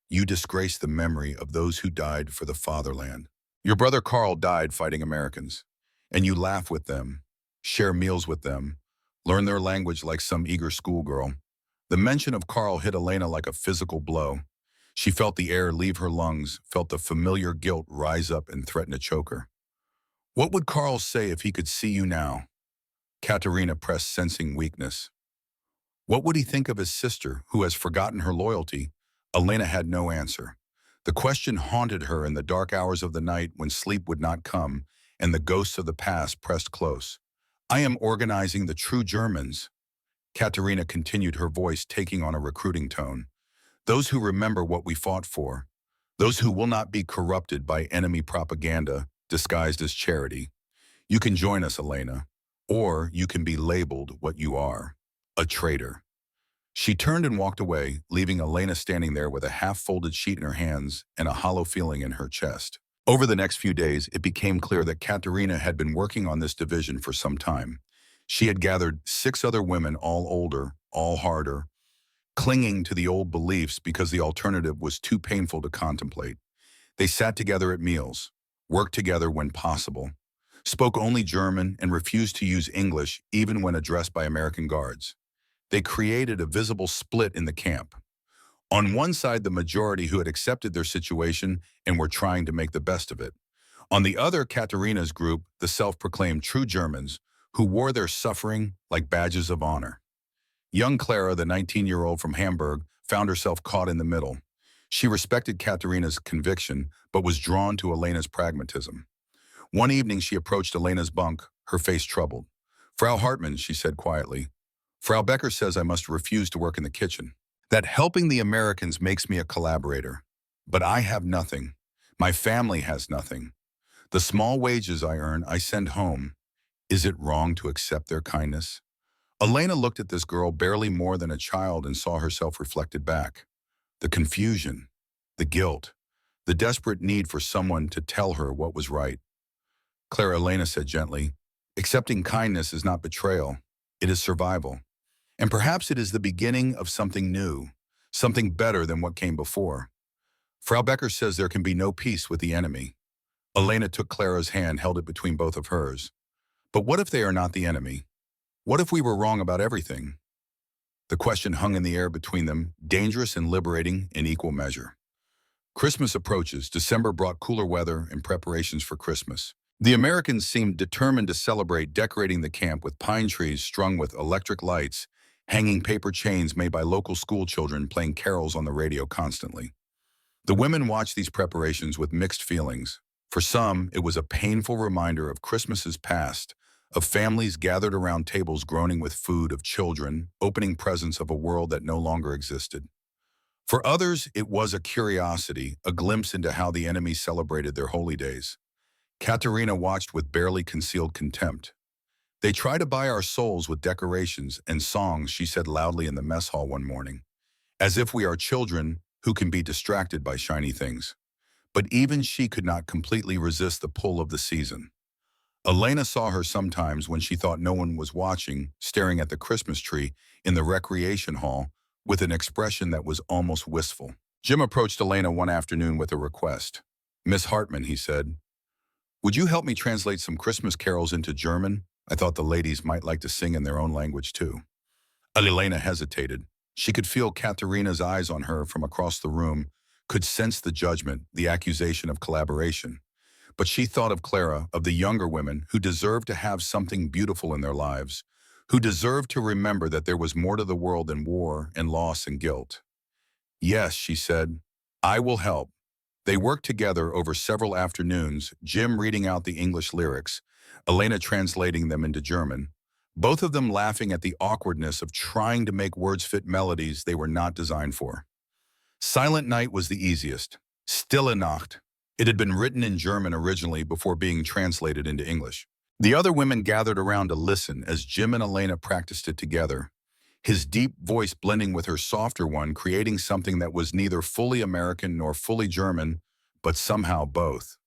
"You disgrace the memory of those who died for the fatherland. Your brother Carl died fighting Americans, and you laugh with them, share meals with them, learn their language like some eager schoolgirl. The mention of Carl hit Elena like a physical blow. She felt the air leave her lungs, felt the familiar guilt rise up and threaten to choke her. What would Carl say if he could see you now? Katerina pressed, sensing weakness. What would he think of his sister, who has forgotten her loyalty? Elena had no answer. The question haunted her in the dark hours of the night when sleep would not come and the ghosts of the past pressed close. I am organizing the true Germans. Katerina continued, her voice taking on a recruiting tone. Those who remember what we fought for. Those who will not be corrupted by enemy propaganda disguised as charity. You can join us, Elena, or you can be labeled what you are, a traitor. She turned and walked away, leaving Elena standing there with a half-folded sheet in her hands and a hollow feeling in her chest. Over the next few days, it became clear that Katerina had been working on this division for some time. She had gathered 6 other women, all older, all harder, clinging to the old beliefs because the alternative was too painful to contemplate. They sat together at meals, worked together when possible, spoke only German, and refused to use English even when addressed by American guards. They created a visible split in the camp. On one side, the majority who had accepted their situation and were trying to make the best of it. On the other, Katerina's group, the self-proclaimed true Germans, who wore their suffering like badges of honor. Young Clara, the 19-year-old from Hamburg, found herself caught in the middle. She respected Katerina's conviction, but was drawn to Elena's pragmatism. One evening, she approached Elena's bunk, her face troubled. Frau Hartmann, she said quietly, Frau Becker says I must refuse to work in the kitchen. That helping the Americans makes me a collaborator. But I have nothing. My family has nothing. The small wages I earn, I send home. Is it wrong to accept their kindness? Elena looked at this girl, barely more than a child, and saw herself reflected back. The confusion, the guilt, the desperate need for someone to tell her what was right. Clara, Elena said gently, accepting kindness is not betrayal, it is survival. And perhaps it is the beginning of something new, something better than what came before. Frau Becker says there can be no peace with the enemy. Elena took Clara's hand, held it between both of hers. But what if they are not the enemy? What if we were wrong about everything? The question hung in the air between them, dangerous and liberating in equal measure. Christmas approaches. December brought cooler weather and preparations for Christmas. The Americans seemed determined to celebrate, decorating the camp with pine trees strung with electric lights, hanging paper chains made by local school children, playing carols on the radio constantly. The women watched these preparations with mixed feelings. For some, it was a painful reminder of Christmases past, of families gathered around tables groaning with food, of children opening presents of a world that no longer existed. For others, it was a curiosity, a glimpse into how the enemy celebrated their holy days. Katerina watched with barely concealed contempt. They try to buy our souls with decorations and songs, she said loudly in the mess hall one morning, as if we are children who can be distracted by shiny things. But even she could not completely resist the pull of the season. Elena saw her sometimes when she thought no one was watching, staring at the Christmas tree in the recreation hall with an expression that was almost wistful. Jim approached Elena one afternoon with a request. Miss Hartmann, he said, would you help me translate some Christmas carols into German? I thought the ladies might like to sing in their own language too. Elena hesitated. She could feel Katerina's eyes on her from across the room, could sense the judgment, the accusation of collaboration. But she thought of Clara, of the younger women who deserved to have something beautiful in their lives, who deserved to remember that there was more to the world than war and loss and guilt. Yes, she said, I will help. They worked together over several afternoons, Jim reading out the English lyrics, Elena translating them into German, both of them laughing at the awkwardness of trying to make words fit melodies they were not designed for. Silent Night was the easiest. Stille Nacht. It had been written in German originally before being translated into English. The other women gathered around to listen as Jim and Elena practiced it together, his deep voice blending with her softer one, creating something that was neither fully American nor fully German, but somehow both.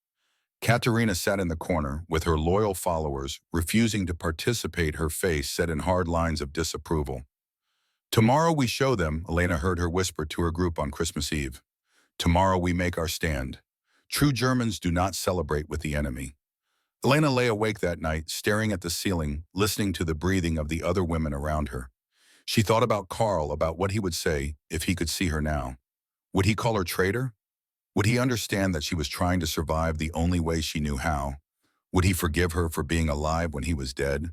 Katerina sat in the corner with her loyal followers, refusing to participate, her face set in hard lines of disapproval. Tomorrow we show them, Elena heard her whisper to her group on Christmas Eve. Tomorrow we make our stand. True Germans do not celebrate with the enemy. Elena lay awake that night, staring at the ceiling, listening to the breathing of the other women around her. She thought about Carl, about what he would say if he could see her now. Would he call her traitor? Would he understand that she was trying to survive the only way she knew how? Would he forgive her for being alive when he was dead?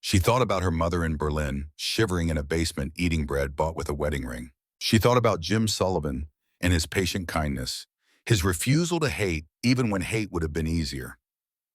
She thought about her mother in Berlin, shivering in a basement eating bread bought with a wedding ring. She thought about Jim Sullivan and his patient kindness, his refusal to hate even when hate would have been easier.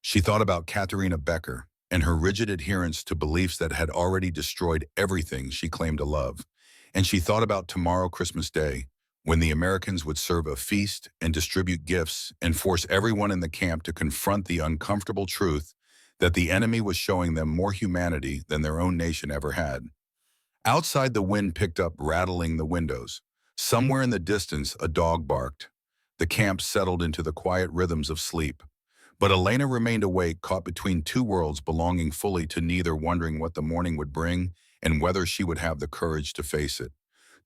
She thought about Katharina Becker and her rigid adherence to beliefs that had already destroyed everything she claimed to love. And she thought about tomorrow, Christmas Day, when the Americans would serve a feast and distribute gifts and force everyone in the camp to confront the uncomfortable truth that the enemy was showing them more humanity than their own nation ever had. Outside, the wind picked up, rattling the windows. Somewhere in the distance, a dog barked. The camp settled into the quiet rhythms of sleep. But Elena remained awake, caught between two worlds, belonging fully to neither, wondering what the morning would bring and whether she would have the courage to face it.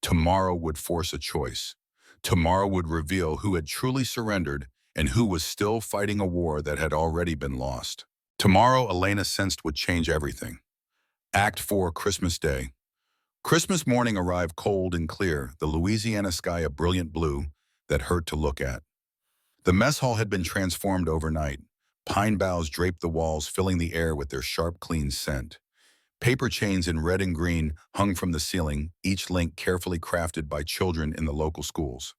Tomorrow would force a choice. Tomorrow would reveal who had truly surrendered and who was still fighting a war that had already been lost. Tomorrow, Elena sensed, would change everything. Act 4, Christmas Day. Christmas morning arrived cold and clear, the Louisiana sky a brilliant blue that hurt to look at. The mess hall had been transformed overnight. Pine boughs draped the walls, filling the air with their sharp, clean scent. Paper chains in red and green hung from the ceiling, each link carefully crafted by children in the local schools.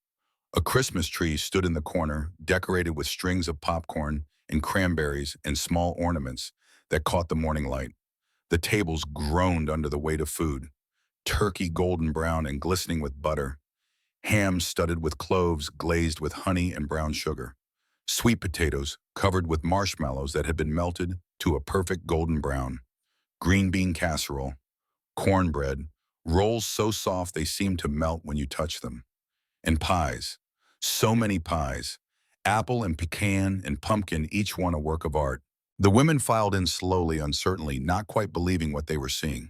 A Christmas tree stood in the corner, decorated with strings of popcorn and cranberries and small ornaments that caught the morning light. The tables groaned under the weight of food. Turkey golden brown and glistening with butter. Ham studded with cloves glazed with honey and brown sugar. Sweet potatoes covered with marshmallows that had been melted to a perfect golden brown. Green bean casserole. Cornbread. Rolls so soft they seemed to melt when you touched them. And pies. So many pies. Apple and pecan and pumpkin, each one a work of art. The women filed in slowly, uncertainly, not quite believing what they were seeing.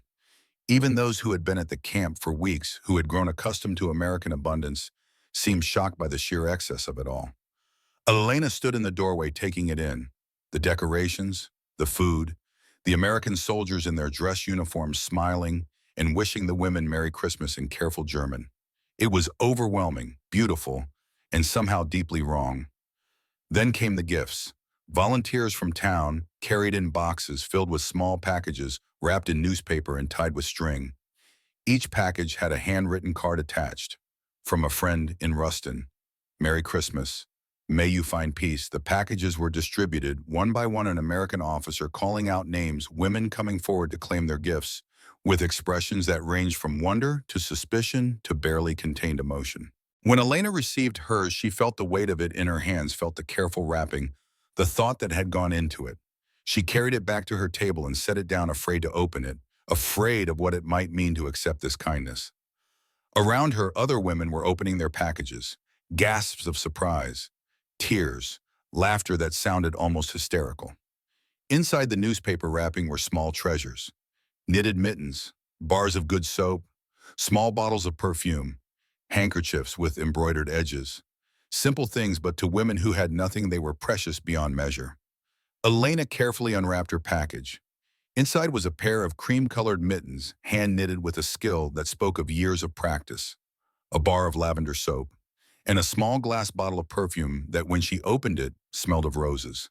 Even those who had been at the camp for weeks, who had grown accustomed to American abundance, seemed shocked by the sheer excess of it all. Elena stood in the doorway, taking it in. The decorations, the food, the American soldiers in their dress uniforms smiling and wishing the women Merry Christmas in careful German. It was overwhelming, beautiful, and somehow deeply wrong. Then came the gifts. Volunteers from town carried in boxes filled with small packages wrapped in newspaper and tied with string. Each package had a handwritten card attached. From a friend in Ruston. Merry Christmas. May you find peace. The packages were distributed, one by one, an American officer calling out names, women coming forward to claim their gifts, with expressions that ranged from wonder to suspicion to barely contained emotion. When Elena received hers, she felt the weight of it in her hands, felt the careful wrapping, the thought that had gone into it. She carried it back to her table and set it down, afraid to open it, afraid of what it might mean to accept this kindness. Around her, other women were opening their packages, gasps of surprise, tears, laughter that sounded almost hysterical. Inside the newspaper wrapping were small treasures, knitted mittens, bars of good soap, small bottles of perfume, handkerchiefs with embroidered edges. Simple things, but to women who had nothing, they were precious beyond measure. Elena carefully unwrapped her package. Inside was a pair of cream-colored mittens, hand-knitted with a skill that spoke of years of practice, a bar of lavender soap, and a small glass bottle of perfume that, when she opened it, smelled of roses.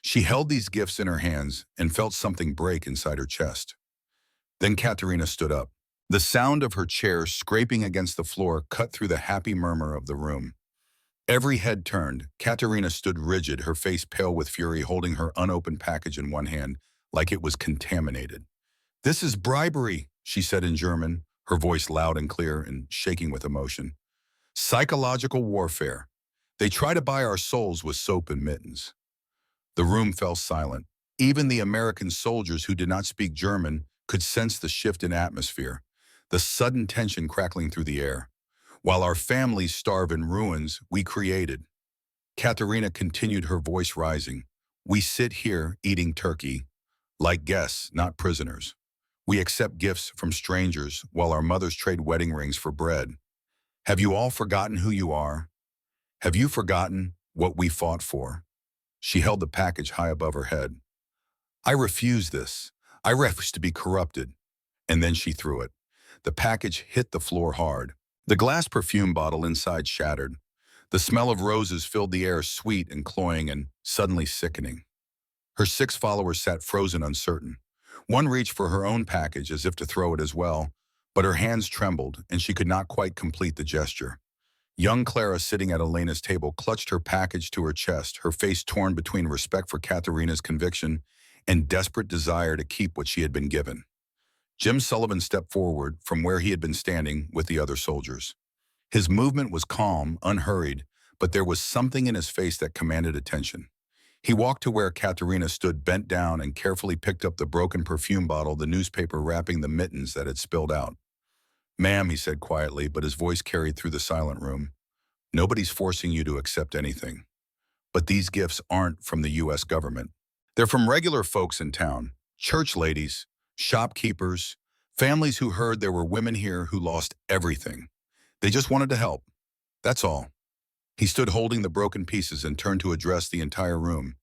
She held these gifts in her hands and felt something break inside her chest. Then Katerina stood up. The sound of her chair scraping against the floor cut through the happy murmur of the room. Every head turned. Katerina stood rigid, her face pale with fury, holding her unopened package in one hand, like it was contaminated. "This is bribery," she said in German, her voice loud and clear and shaking with emotion. "Psychological warfare. They try to buy our souls with soap and mittens." The room fell silent. Even the American soldiers who did not speak German could sense the shift in atmosphere, the sudden tension crackling through the air. "While our families starve in ruins, we created." Katerina continued, her voice rising. "We sit here eating turkey, like guests, not prisoners. We accept gifts from strangers while our mothers trade wedding rings for bread. Have you all forgotten who you are? Have you forgotten what we fought for?" She held the package high above her head. I refuse this. I refuse to be corrupted. And then she threw it. The package hit the floor hard. The glass perfume bottle inside shattered. The smell of roses filled the air, sweet and cloying and suddenly sickening. Her 6 followers sat frozen, uncertain. One reached for her own package as if to throw it as well, but her hands trembled and she could not quite complete the gesture. Young Clara, sitting at Elena's table, clutched her package to her chest, her face torn between respect for Katharina's conviction and desperate desire to keep what she had been given. Jim Sullivan stepped forward from where he had been standing with the other soldiers. His movement was calm, unhurried, but there was something in his face that commanded attention. He walked to where Katharina stood, bent down, and carefully picked up the broken perfume bottle, the newspaper wrapping the mittens that had spilled out. "Ma'am," he said quietly, but his voice carried through the silent room, "nobody's forcing you to accept anything. But these gifts aren't from the U.S. government. They're from regular folks in town, church ladies, shopkeepers, families who heard there were women here who lost everything. They just wanted to help. That's all." He stood holding the broken pieces and turned to address the entire room.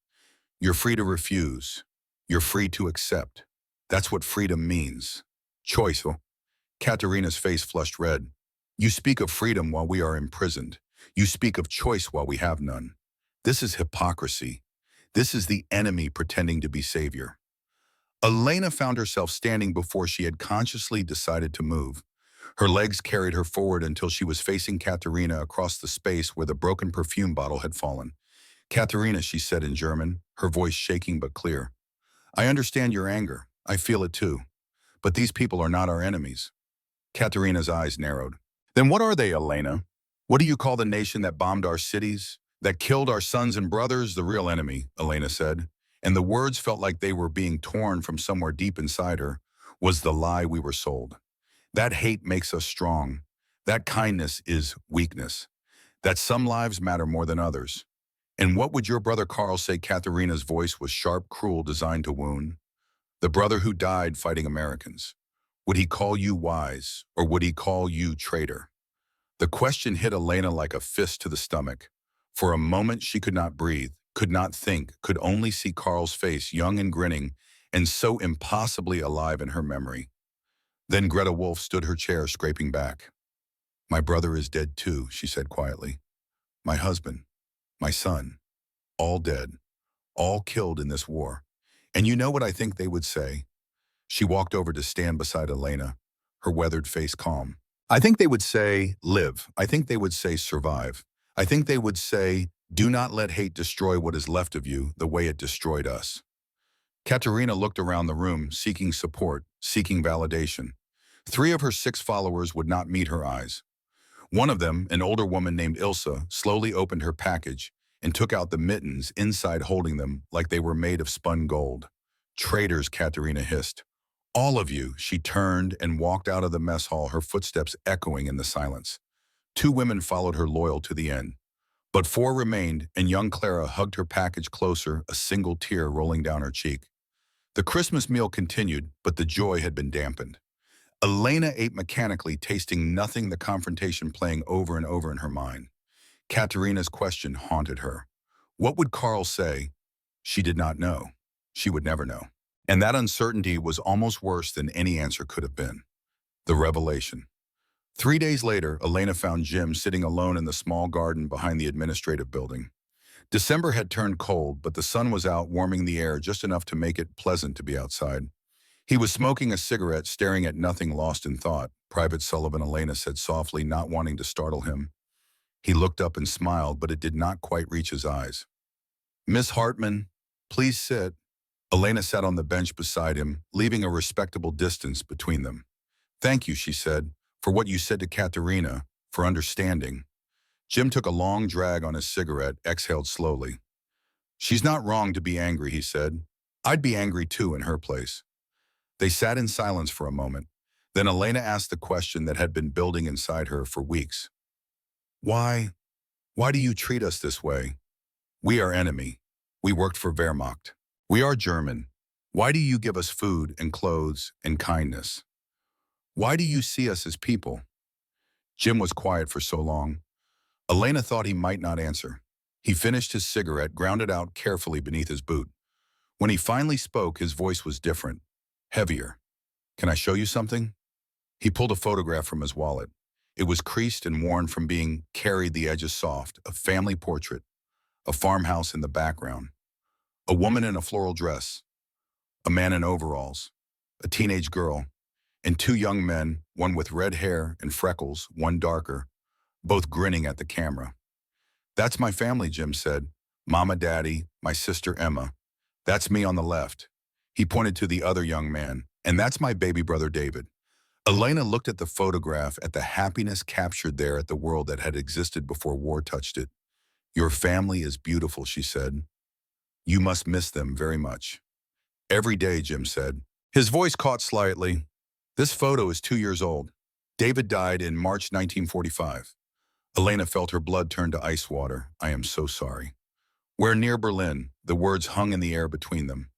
"You're free to refuse. You're free to accept. That's what freedom means. Choice." Katerina's face flushed red. "You speak of freedom while we are imprisoned. You speak of choice while we have none. This is hypocrisy. This is the enemy pretending to be savior." Elena found herself standing before she had consciously decided to move. Her legs carried her forward until she was facing Katerina across the space where the broken perfume bottle had fallen. "Katerina," she said in German, her voice shaking but clear. "I understand your anger. I feel it too. But these people are not our enemies." Katerina's eyes narrowed. "Then what are they, Elena? What do you call the nation that bombed our cities, that killed our sons and brothers?" "The real enemy," Elena said, and the words felt like they were being torn from somewhere deep inside her, "was the lie we were sold. That hate makes us strong. That kindness is weakness. That some lives matter more than others. And what would your brother Carl say?" Katerina's voice was sharp, cruel, designed to wound. "The brother who died fighting Americans. Would he call you wise, or would he call you traitor?" The question hit Elena like a fist to the stomach. For a moment she could not breathe, could not think, could only see Carl's face, young and grinning, and so impossibly alive in her memory. Then Greta Wolf stood her chair, scraping back. "My brother is dead too," she said quietly. "My husband, my son, all dead, all killed in this war. And you know what I think they would say?" She walked over to stand beside Elena, her weathered face calm. "I think they would say, live. I think they would say, survive. I think they would say, do not let hate destroy what is left of you the way it destroyed us." Katerina looked around the room, seeking support, seeking validation. 3 of her 6 followers would not meet her eyes. One of them, an older woman named Ilsa, slowly opened her package and took out the mittens, inside holding them like they were made of spun gold. "Traitors," Katerina hissed. "All of you." She turned and walked out of the mess hall, her footsteps echoing in the silence. 2 women followed her, loyal to the end. But 4 remained, and young Clara hugged her package closer, a single tear rolling down her cheek. The Christmas meal continued, but the joy had been dampened. Elena ate mechanically, tasting nothing, the confrontation playing over and over in her mind. Katerina's question haunted her. What would Carl say? She did not know. She would never know. And that uncertainty was almost worse than any answer could have been. The revelation. 3 days later, Elena found Jim sitting alone in the small garden behind the administrative building. December had turned cold, but the sun was out, warming the air just enough to make it pleasant to be outside. He was smoking a cigarette, staring at nothing, lost in thought. "Private Sullivan," Elena said softly, not wanting to startle him. He looked up and smiled, but it did not quite reach his eyes. "Miss Hartman, please sit." Elena sat on the bench beside him, leaving a respectable distance between them. "Thank you," she said, "for what you said to Katerina, for understanding." Jim took a long drag on his cigarette, exhaled slowly. "She's not wrong to be angry," he said. "I'd be angry too in her place." They sat in silence for a moment. Then Elena asked the question that had been building inside her for weeks. Why do you treat us this way? We are enemy. We worked for Wehrmacht. We are German. Why do you give us food and clothes and kindness? Why do you see us as people?" Jim was quiet for so long. Elena thought he might not answer. He finished his cigarette, ground it out carefully beneath his boot. When he finally spoke, his voice was different, heavier. "Can I show you something?" He pulled a photograph from his wallet. It was creased and worn from being carried, the edges soft, a family portrait, a farmhouse in the background, a woman in a floral dress, a man in overalls, a teenage girl, and two young men, one with red hair and freckles, one darker, both grinning at the camera. "That's my family," Jim said. "Mama, Daddy, my sister Emma. That's me on the left." He pointed to the other young man. "And that's my baby brother David." Elena looked at the photograph, at the happiness captured there, at the world that had existed before war touched it. "Your family is beautiful," she said. "You must miss them very much." "Every day," Jim said. His voice caught slightly. "This photo is 2 years old. David died in March 1945. Elena felt her blood turn to ice water. "I am so sorry." "We're near Berlin." The words hung in the air between them.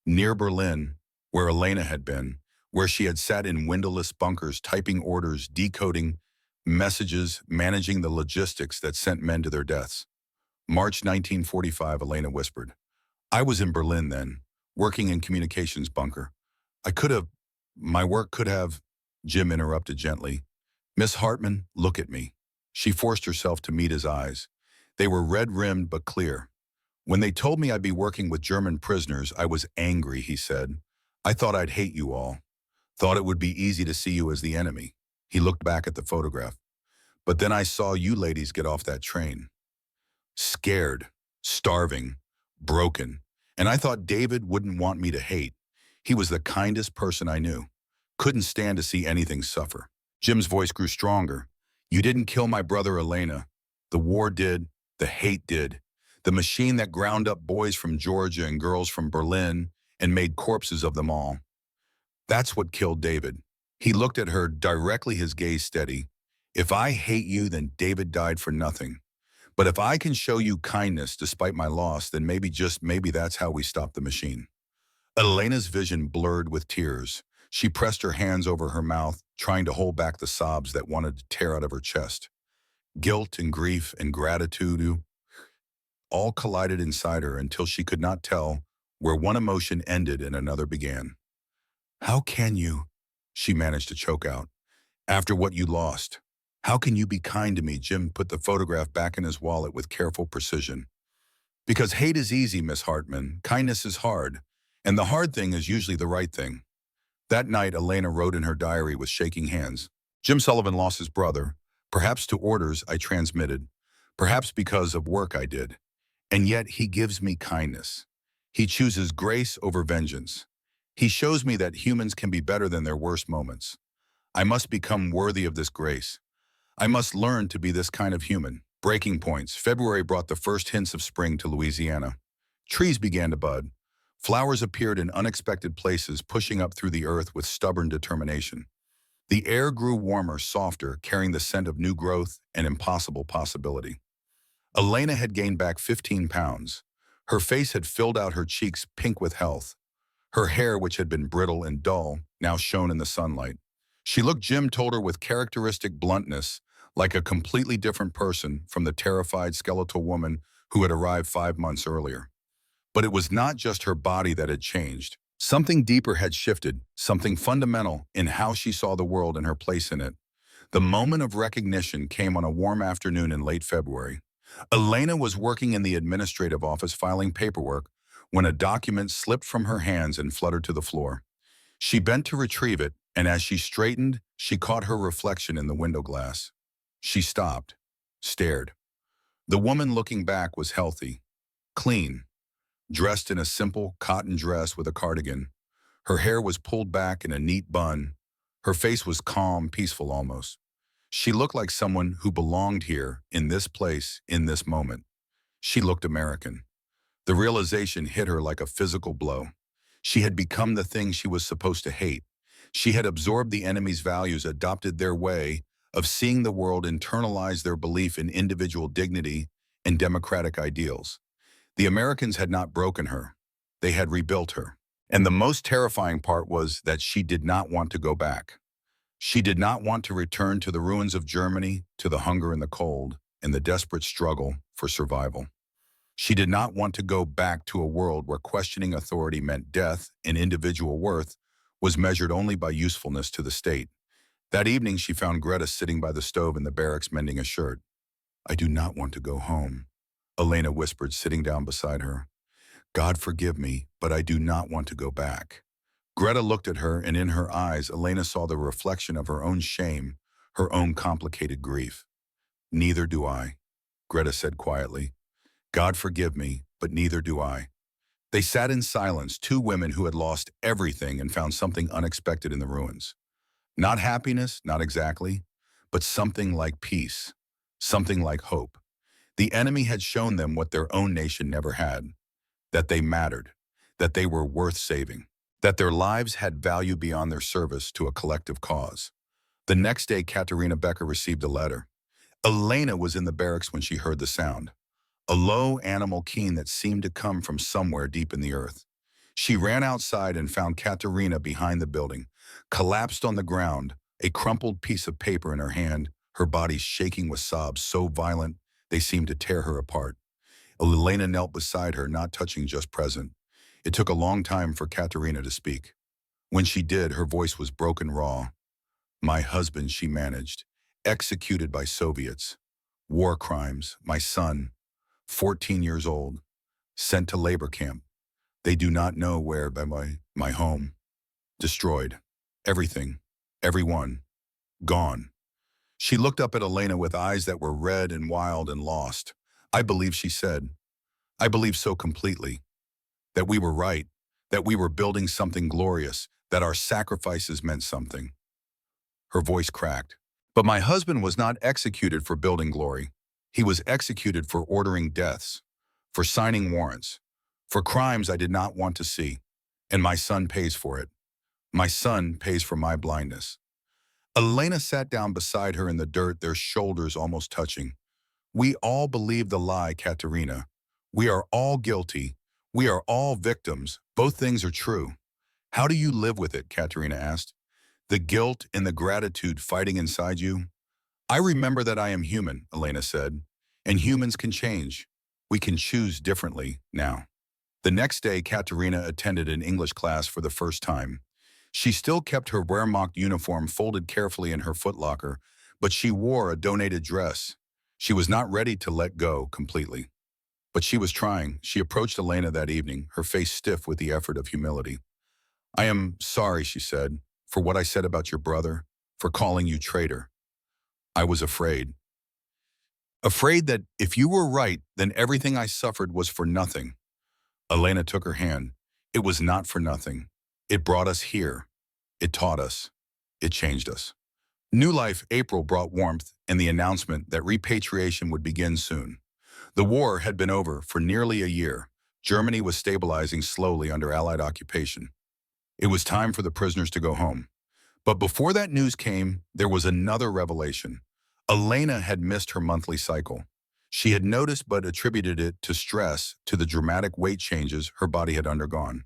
Near Berlin, where Elena had been, where she had sat in windowless bunkers, typing orders, decoding messages, managing the logistics that sent men to their deaths. "March 1945, Elena whispered. "I was in Berlin then, working in communications bunker. I could have, my work could have," Jim interrupted gently. "Miss Hartman, look at me." She forced herself to meet his eyes. They were red-rimmed but clear. "When they told me I'd be working with German prisoners, I was angry," he said. "I thought I'd hate you all. Thought it would be easy to see you as the enemy." He looked back at the photograph. "But then I saw you ladies get off that train. Scared, starving, broken. And I thought David wouldn't want me to hate. He was the kindest person I knew. Couldn't stand to see anything suffer." Jim's voice grew stronger. "You didn't kill my brother Elena. The war did. The hate did. The machine that ground up boys from Georgia and girls from Berlin and made corpses of them all. That's what killed David." He looked at her directly, his gaze steady. "If I hate you, then David died for nothing. But if I can show you kindness despite my loss, then maybe, just maybe, that's how we stop the machine." Elena's vision blurred with tears. She pressed her hands over her mouth, trying to hold back the sobs that wanted to tear out of her chest. Guilt and grief and gratitude all collided inside her until she could not tell where one emotion ended and another began. "How can you?" she managed to choke out. "After what you lost. How can you be kind to me?" Jim put the photograph back in his wallet with careful precision. "Because hate is easy, Miss Hartman. Kindness is hard. And the hard thing is usually the right thing." That night, Elena wrote in her diary with shaking hands. "Jim Sullivan lost his brother, perhaps to orders I transmitted, perhaps because of work I did. And yet he gives me kindness. He chooses grace over vengeance. He shows me that humans can be better than their worst moments. I must become worthy of this grace. I must learn to be this kind of human." Breaking points. February brought the first hints of spring to Louisiana. Trees began to bud. Flowers appeared in unexpected places, pushing up through the earth with stubborn determination. The air grew warmer, softer, carrying the scent of new growth and impossible possibility. Elena had gained back 15 pounds. Her face had filled out, her cheeks pink with health. Her hair, which had been brittle and dull, now shone in the sunlight. She looked, Jim told her with characteristic bluntness, like a completely different person from the terrified skeletal woman who had arrived 5 months earlier. But it was not just her body that had changed. Something deeper had shifted, something fundamental in how she saw the world and her place in it. The moment of recognition came on a warm afternoon in late February. Elena was working in the administrative office filing paperwork when a document slipped from her hands and fluttered to the floor. She bent to retrieve it, and as she straightened, she caught her reflection in the window glass. She stopped, stared. The woman looking back was healthy, clean, dressed in a simple cotton dress with a cardigan. Her hair was pulled back in a neat bun. Her face was calm, peaceful almost. She looked like someone who belonged here, in this place, in this moment. She looked American. The realization hit her like a physical blow. She had become the thing she was supposed to hate. She had absorbed the enemy's values, adopted their way of seeing the world, internalized their belief in individual dignity and democratic ideals. The Americans had not broken her. They had rebuilt her. And the most terrifying part was that she did not want to go back. She did not want to return to the ruins of Germany, to the hunger and the cold, and the desperate struggle for survival. She did not want to go back to a world where questioning authority meant death and individual worth was measured only by usefulness to the state. That evening, she found Greta sitting by the stove in the barracks mending a shirt. "I do not want to go home," Elena whispered, sitting down beside her. "God forgive me, but I do not want to go back." Greta looked at her, and in her eyes, Elena saw the reflection of her own shame, her own complicated grief. "Neither do I," Greta said quietly. "God forgive me, but neither do I." They sat in silence, two women who had lost everything and found something unexpected in the ruins. Not happiness, not exactly, but something like peace, something like hope. The enemy had shown them what their own nation never had, that they mattered, that they were worth saving, that their lives had value beyond their service to a collective cause. The next day, Katerina Becker received a letter. Elena was in the barracks when she heard the sound, a low animal keen that seemed to come from somewhere deep in the earth. She ran outside and found Katerina behind the building, collapsed on the ground, a crumpled piece of paper in her hand, her body shaking with sobs so violent they seemed to tear her apart. Elena knelt beside her, not touching, just present. It took a long time for Katerina to speak. When she did, her voice was broken raw. "My husband," she managed, "executed by Soviets. War crimes. My son, 14 years old, sent to labor camp. They do not know where, by my home. Destroyed. Everything. Everyone. Gone." She looked up at Elena with eyes that were red and wild and lost. "I believe," she said. "I believe so completely. That we were right. That we were building something glorious. That our sacrifices meant something." Her voice cracked. "But my husband was not executed for building glory. He was executed for ordering deaths, for signing warrants, for crimes I did not want to see. And my son pays for it. My son pays for my blindness." Elena sat down beside her in the dirt, their shoulders almost touching. "We all believe the lie, Katerina. We are all guilty. We are all victims. Both things are true." "How do you live with it?" Katerina asked. "The guilt and the gratitude fighting inside you?" "I remember that I am human," Elena said. "And humans can change. We can choose differently now." The next day, Katerina attended an English class for the first time. She still kept her Wehrmacht uniform folded carefully in her footlocker, but she wore a donated dress. She was not ready to let go completely. But she was trying. She approached Elena that evening, her face stiff with the effort of humility. "I am sorry," she said, "for what I said about your brother, for calling you traitor. I was afraid. Afraid that if you were right, then everything I suffered was for nothing." Elena took her hand. "It was not for nothing. It brought us here. It taught us. It changed us." New Life April brought warmth and the announcement that repatriation would begin soon. The war had been over for nearly a year. Germany was stabilizing slowly under Allied occupation. It was time for the prisoners to go home. But before that news came, there was another revelation. Elena had missed her monthly cycle. She had noticed but attributed it to stress, to the dramatic weight changes her body had undergone.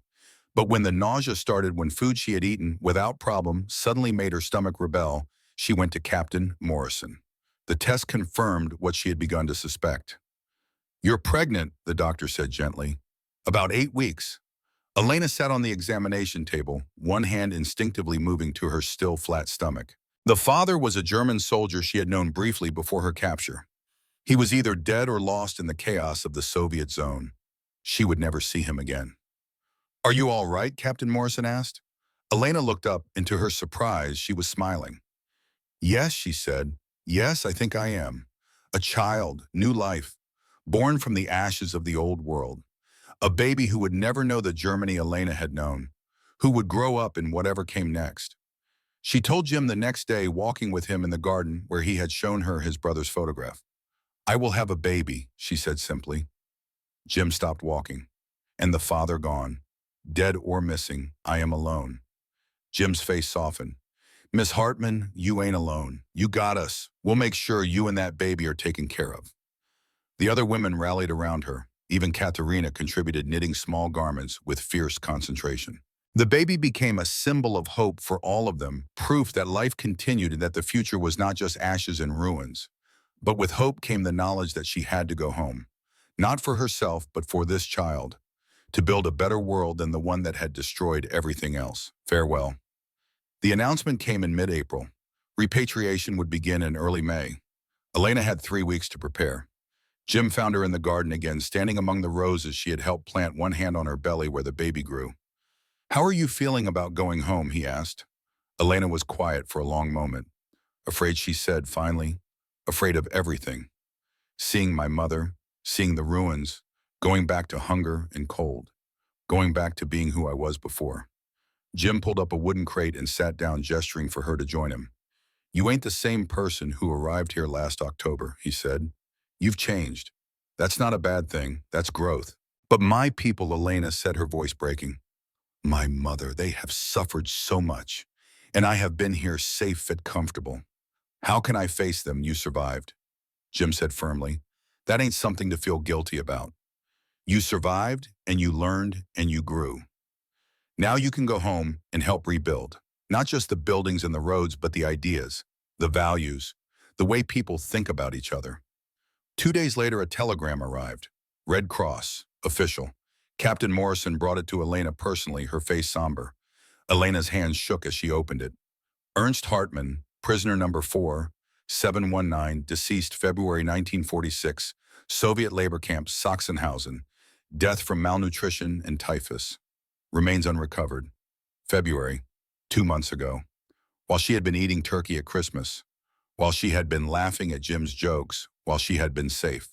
But when the nausea started, when food she had eaten without problem suddenly made her stomach rebel, she went to Captain Morrison. The test confirmed what she had begun to suspect. "You're pregnant," the doctor said gently. "About 8 weeks." Elena sat on the examination table, one hand instinctively moving to her still flat stomach. The father was a German soldier she had known briefly before her capture. He was either dead or lost in the chaos of the Soviet zone. She would never see him again. "Are you all right?" Captain Morrison asked. Elena looked up, and to her surprise, she was smiling. "Yes," she said. "Yes, I think I am. A child, new life, born from the ashes of the old world. A baby who would never know the Germany Elena had known, who would grow up in whatever came next." She told Jim the next day, walking with him in the garden where he had shown her his brother's photograph. "I will have a baby," she said simply. Jim stopped walking. "And the father gone. Dead or missing, I am alone." Jim's face softened. "Miss Hartman, you ain't alone. You got us. We'll make sure you and that baby are taken care of." The other women rallied around her. Even Katerina contributed, knitting small garments with fierce concentration. The baby became a symbol of hope for all of them, proof that life continued and that the future was not just ashes and ruins. But with hope came the knowledge that she had to go home. Not for herself, but for this child, to build a better world than the one that had destroyed everything else. Farewell. The announcement came in mid-April. Repatriation would begin in early May. Elena had 3 weeks to prepare. Jim found her in the garden again, standing among the roses she had helped plant, one hand on her belly where the baby grew. "How are you feeling about going home?" he asked. Elena was quiet for a long moment. "Afraid," she said finally. "Afraid of everything. Seeing my mother, seeing the ruins, going back to hunger and cold, going back to being who I was before." Jim pulled up a wooden crate and sat down, gesturing for her to join him. "You ain't the same person who arrived here last October," he said. "You've changed. That's not a bad thing. That's growth." "But my people," Elena said, her voice breaking. "My mother, they have suffered so much. And I have been here safe and comfortable. How can I face them? You survived," Jim said firmly. "That ain't something to feel guilty about. You survived, and you learned, and you grew. Now you can go home and help rebuild. Not just the buildings and the roads, but the ideas, the values, the way people think about each other." 2 days later, a telegram arrived. Red Cross, official. Captain Morrison brought it to Elena personally, her face somber. Elena's hands shook as she opened it. "Ernst Hartmann, prisoner number 4, 719, deceased February 1946, Soviet labor camp Sachsenhausen. Death from malnutrition and typhus. Remains unrecovered. February, 2 months ago. While she had been eating turkey at Christmas, while she had been laughing at Jim's jokes, while she had been safe.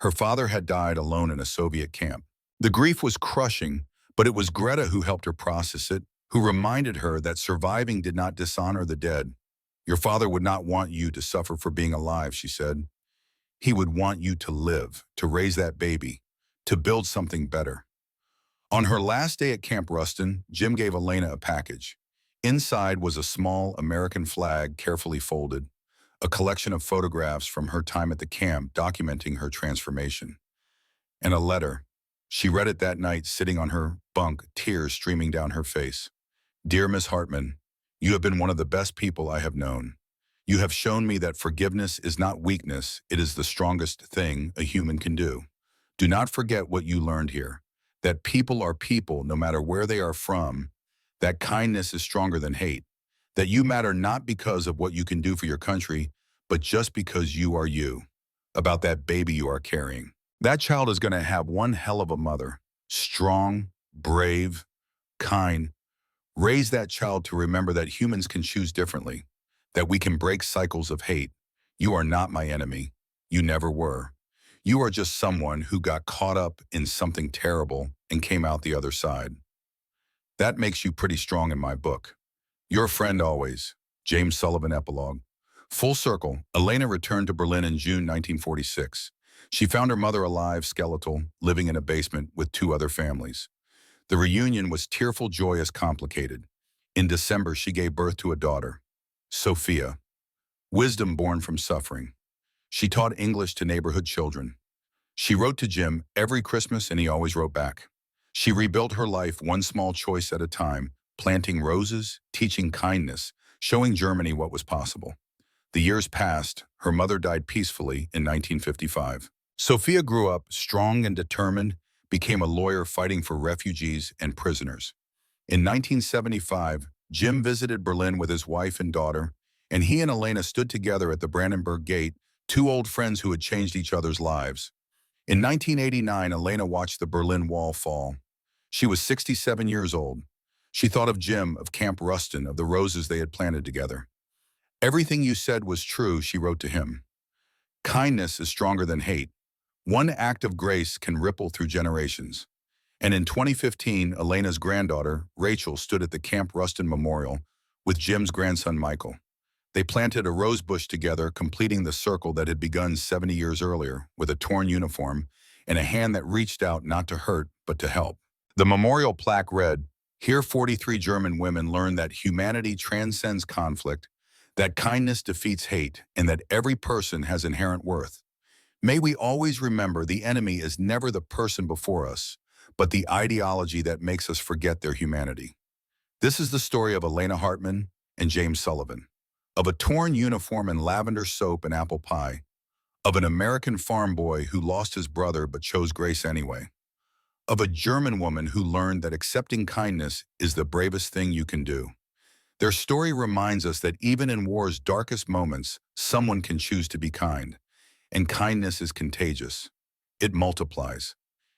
Her father had died alone in a Soviet camp. The grief was crushing, but it was Greta who helped her process it, who reminded her that surviving did not dishonor the dead. Your father would not want you to suffer for being alive," she said. "He would want you to live, to raise that baby, to build something better." On her last day at Camp Ruston, Jim gave Elena a package. Inside was a small American flag carefully folded, a collection of photographs from her time at the camp documenting her transformation, and a letter. She read it that night, sitting on her bunk, tears streaming down her face. "Dear Miss Hartman, you have been one of the best people I have known. You have shown me that forgiveness is not weakness, it is the strongest thing a human can do. Do not forget what you learned here, that people are people no matter where they are from, that kindness is stronger than hate, that you matter not because of what you can do for your country, but just because you are you, about that baby you are carrying. That child is going to have one hell of a mother, strong, brave, kind. Raise that child to remember that humans can choose differently, that we can break cycles of hate. You are not my enemy. You never were. You are just someone who got caught up in something terrible and came out the other side. That makes you pretty strong in my book. Your friend always." James Sullivan epilogue. Full circle, Elena returned to Berlin in June 1946. She found her mother alive, skeletal, living in a basement with 2 other families. The reunion was tearful, joyous, complicated. In December, she gave birth to a daughter, Sophia. Wisdom born from suffering. She taught English to neighborhood children. She wrote to Jim every Christmas, and he always wrote back. She rebuilt her life one small choice at a time, planting roses, teaching kindness, showing Germany what was possible. The years passed. Her mother died peacefully in 1955. Sophia grew up strong and determined, became a lawyer fighting for refugees and prisoners. In 1975, Jim visited Berlin with his wife and daughter, and he and Elena stood together at the Brandenburg Gate, 2 old friends who had changed each other's lives. In 1989, Elena watched the Berlin Wall fall. She was 67 years old. She thought of Jim, of Camp Ruston, of the roses they had planted together. "Everything you said was true," she wrote to him. "Kindness is stronger than hate. One act of grace can ripple through generations." And in 2015, Elena's granddaughter, Rachel, stood at the Camp Ruston Memorial with Jim's grandson, Michael. They planted a rose bush together, completing the circle that had begun 70 years earlier, with a torn uniform and a hand that reached out not to hurt, but to help. The memorial plaque read, "Here 43 German women learned that humanity transcends conflict, that kindness defeats hate, and that every person has inherent worth. May we always remember the enemy is never the person before us, but the ideology that makes us forget their humanity." This is the story of Elena Hartman and James Sullivan, of a torn uniform and lavender soap and apple pie, of an American farm boy who lost his brother but chose grace anyway, of a German woman who learned that accepting kindness is the bravest thing you can do. Their story reminds us that even in war's darkest moments, someone can choose to be kind, and kindness is contagious. It multiplies.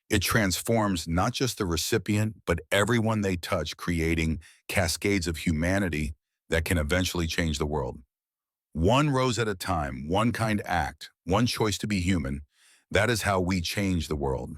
It transforms not just the recipient, but everyone they touch, creating cascades of humanity that can eventually change the world. One rose at a time, one kind act, one choice to be human. That is how we change the world.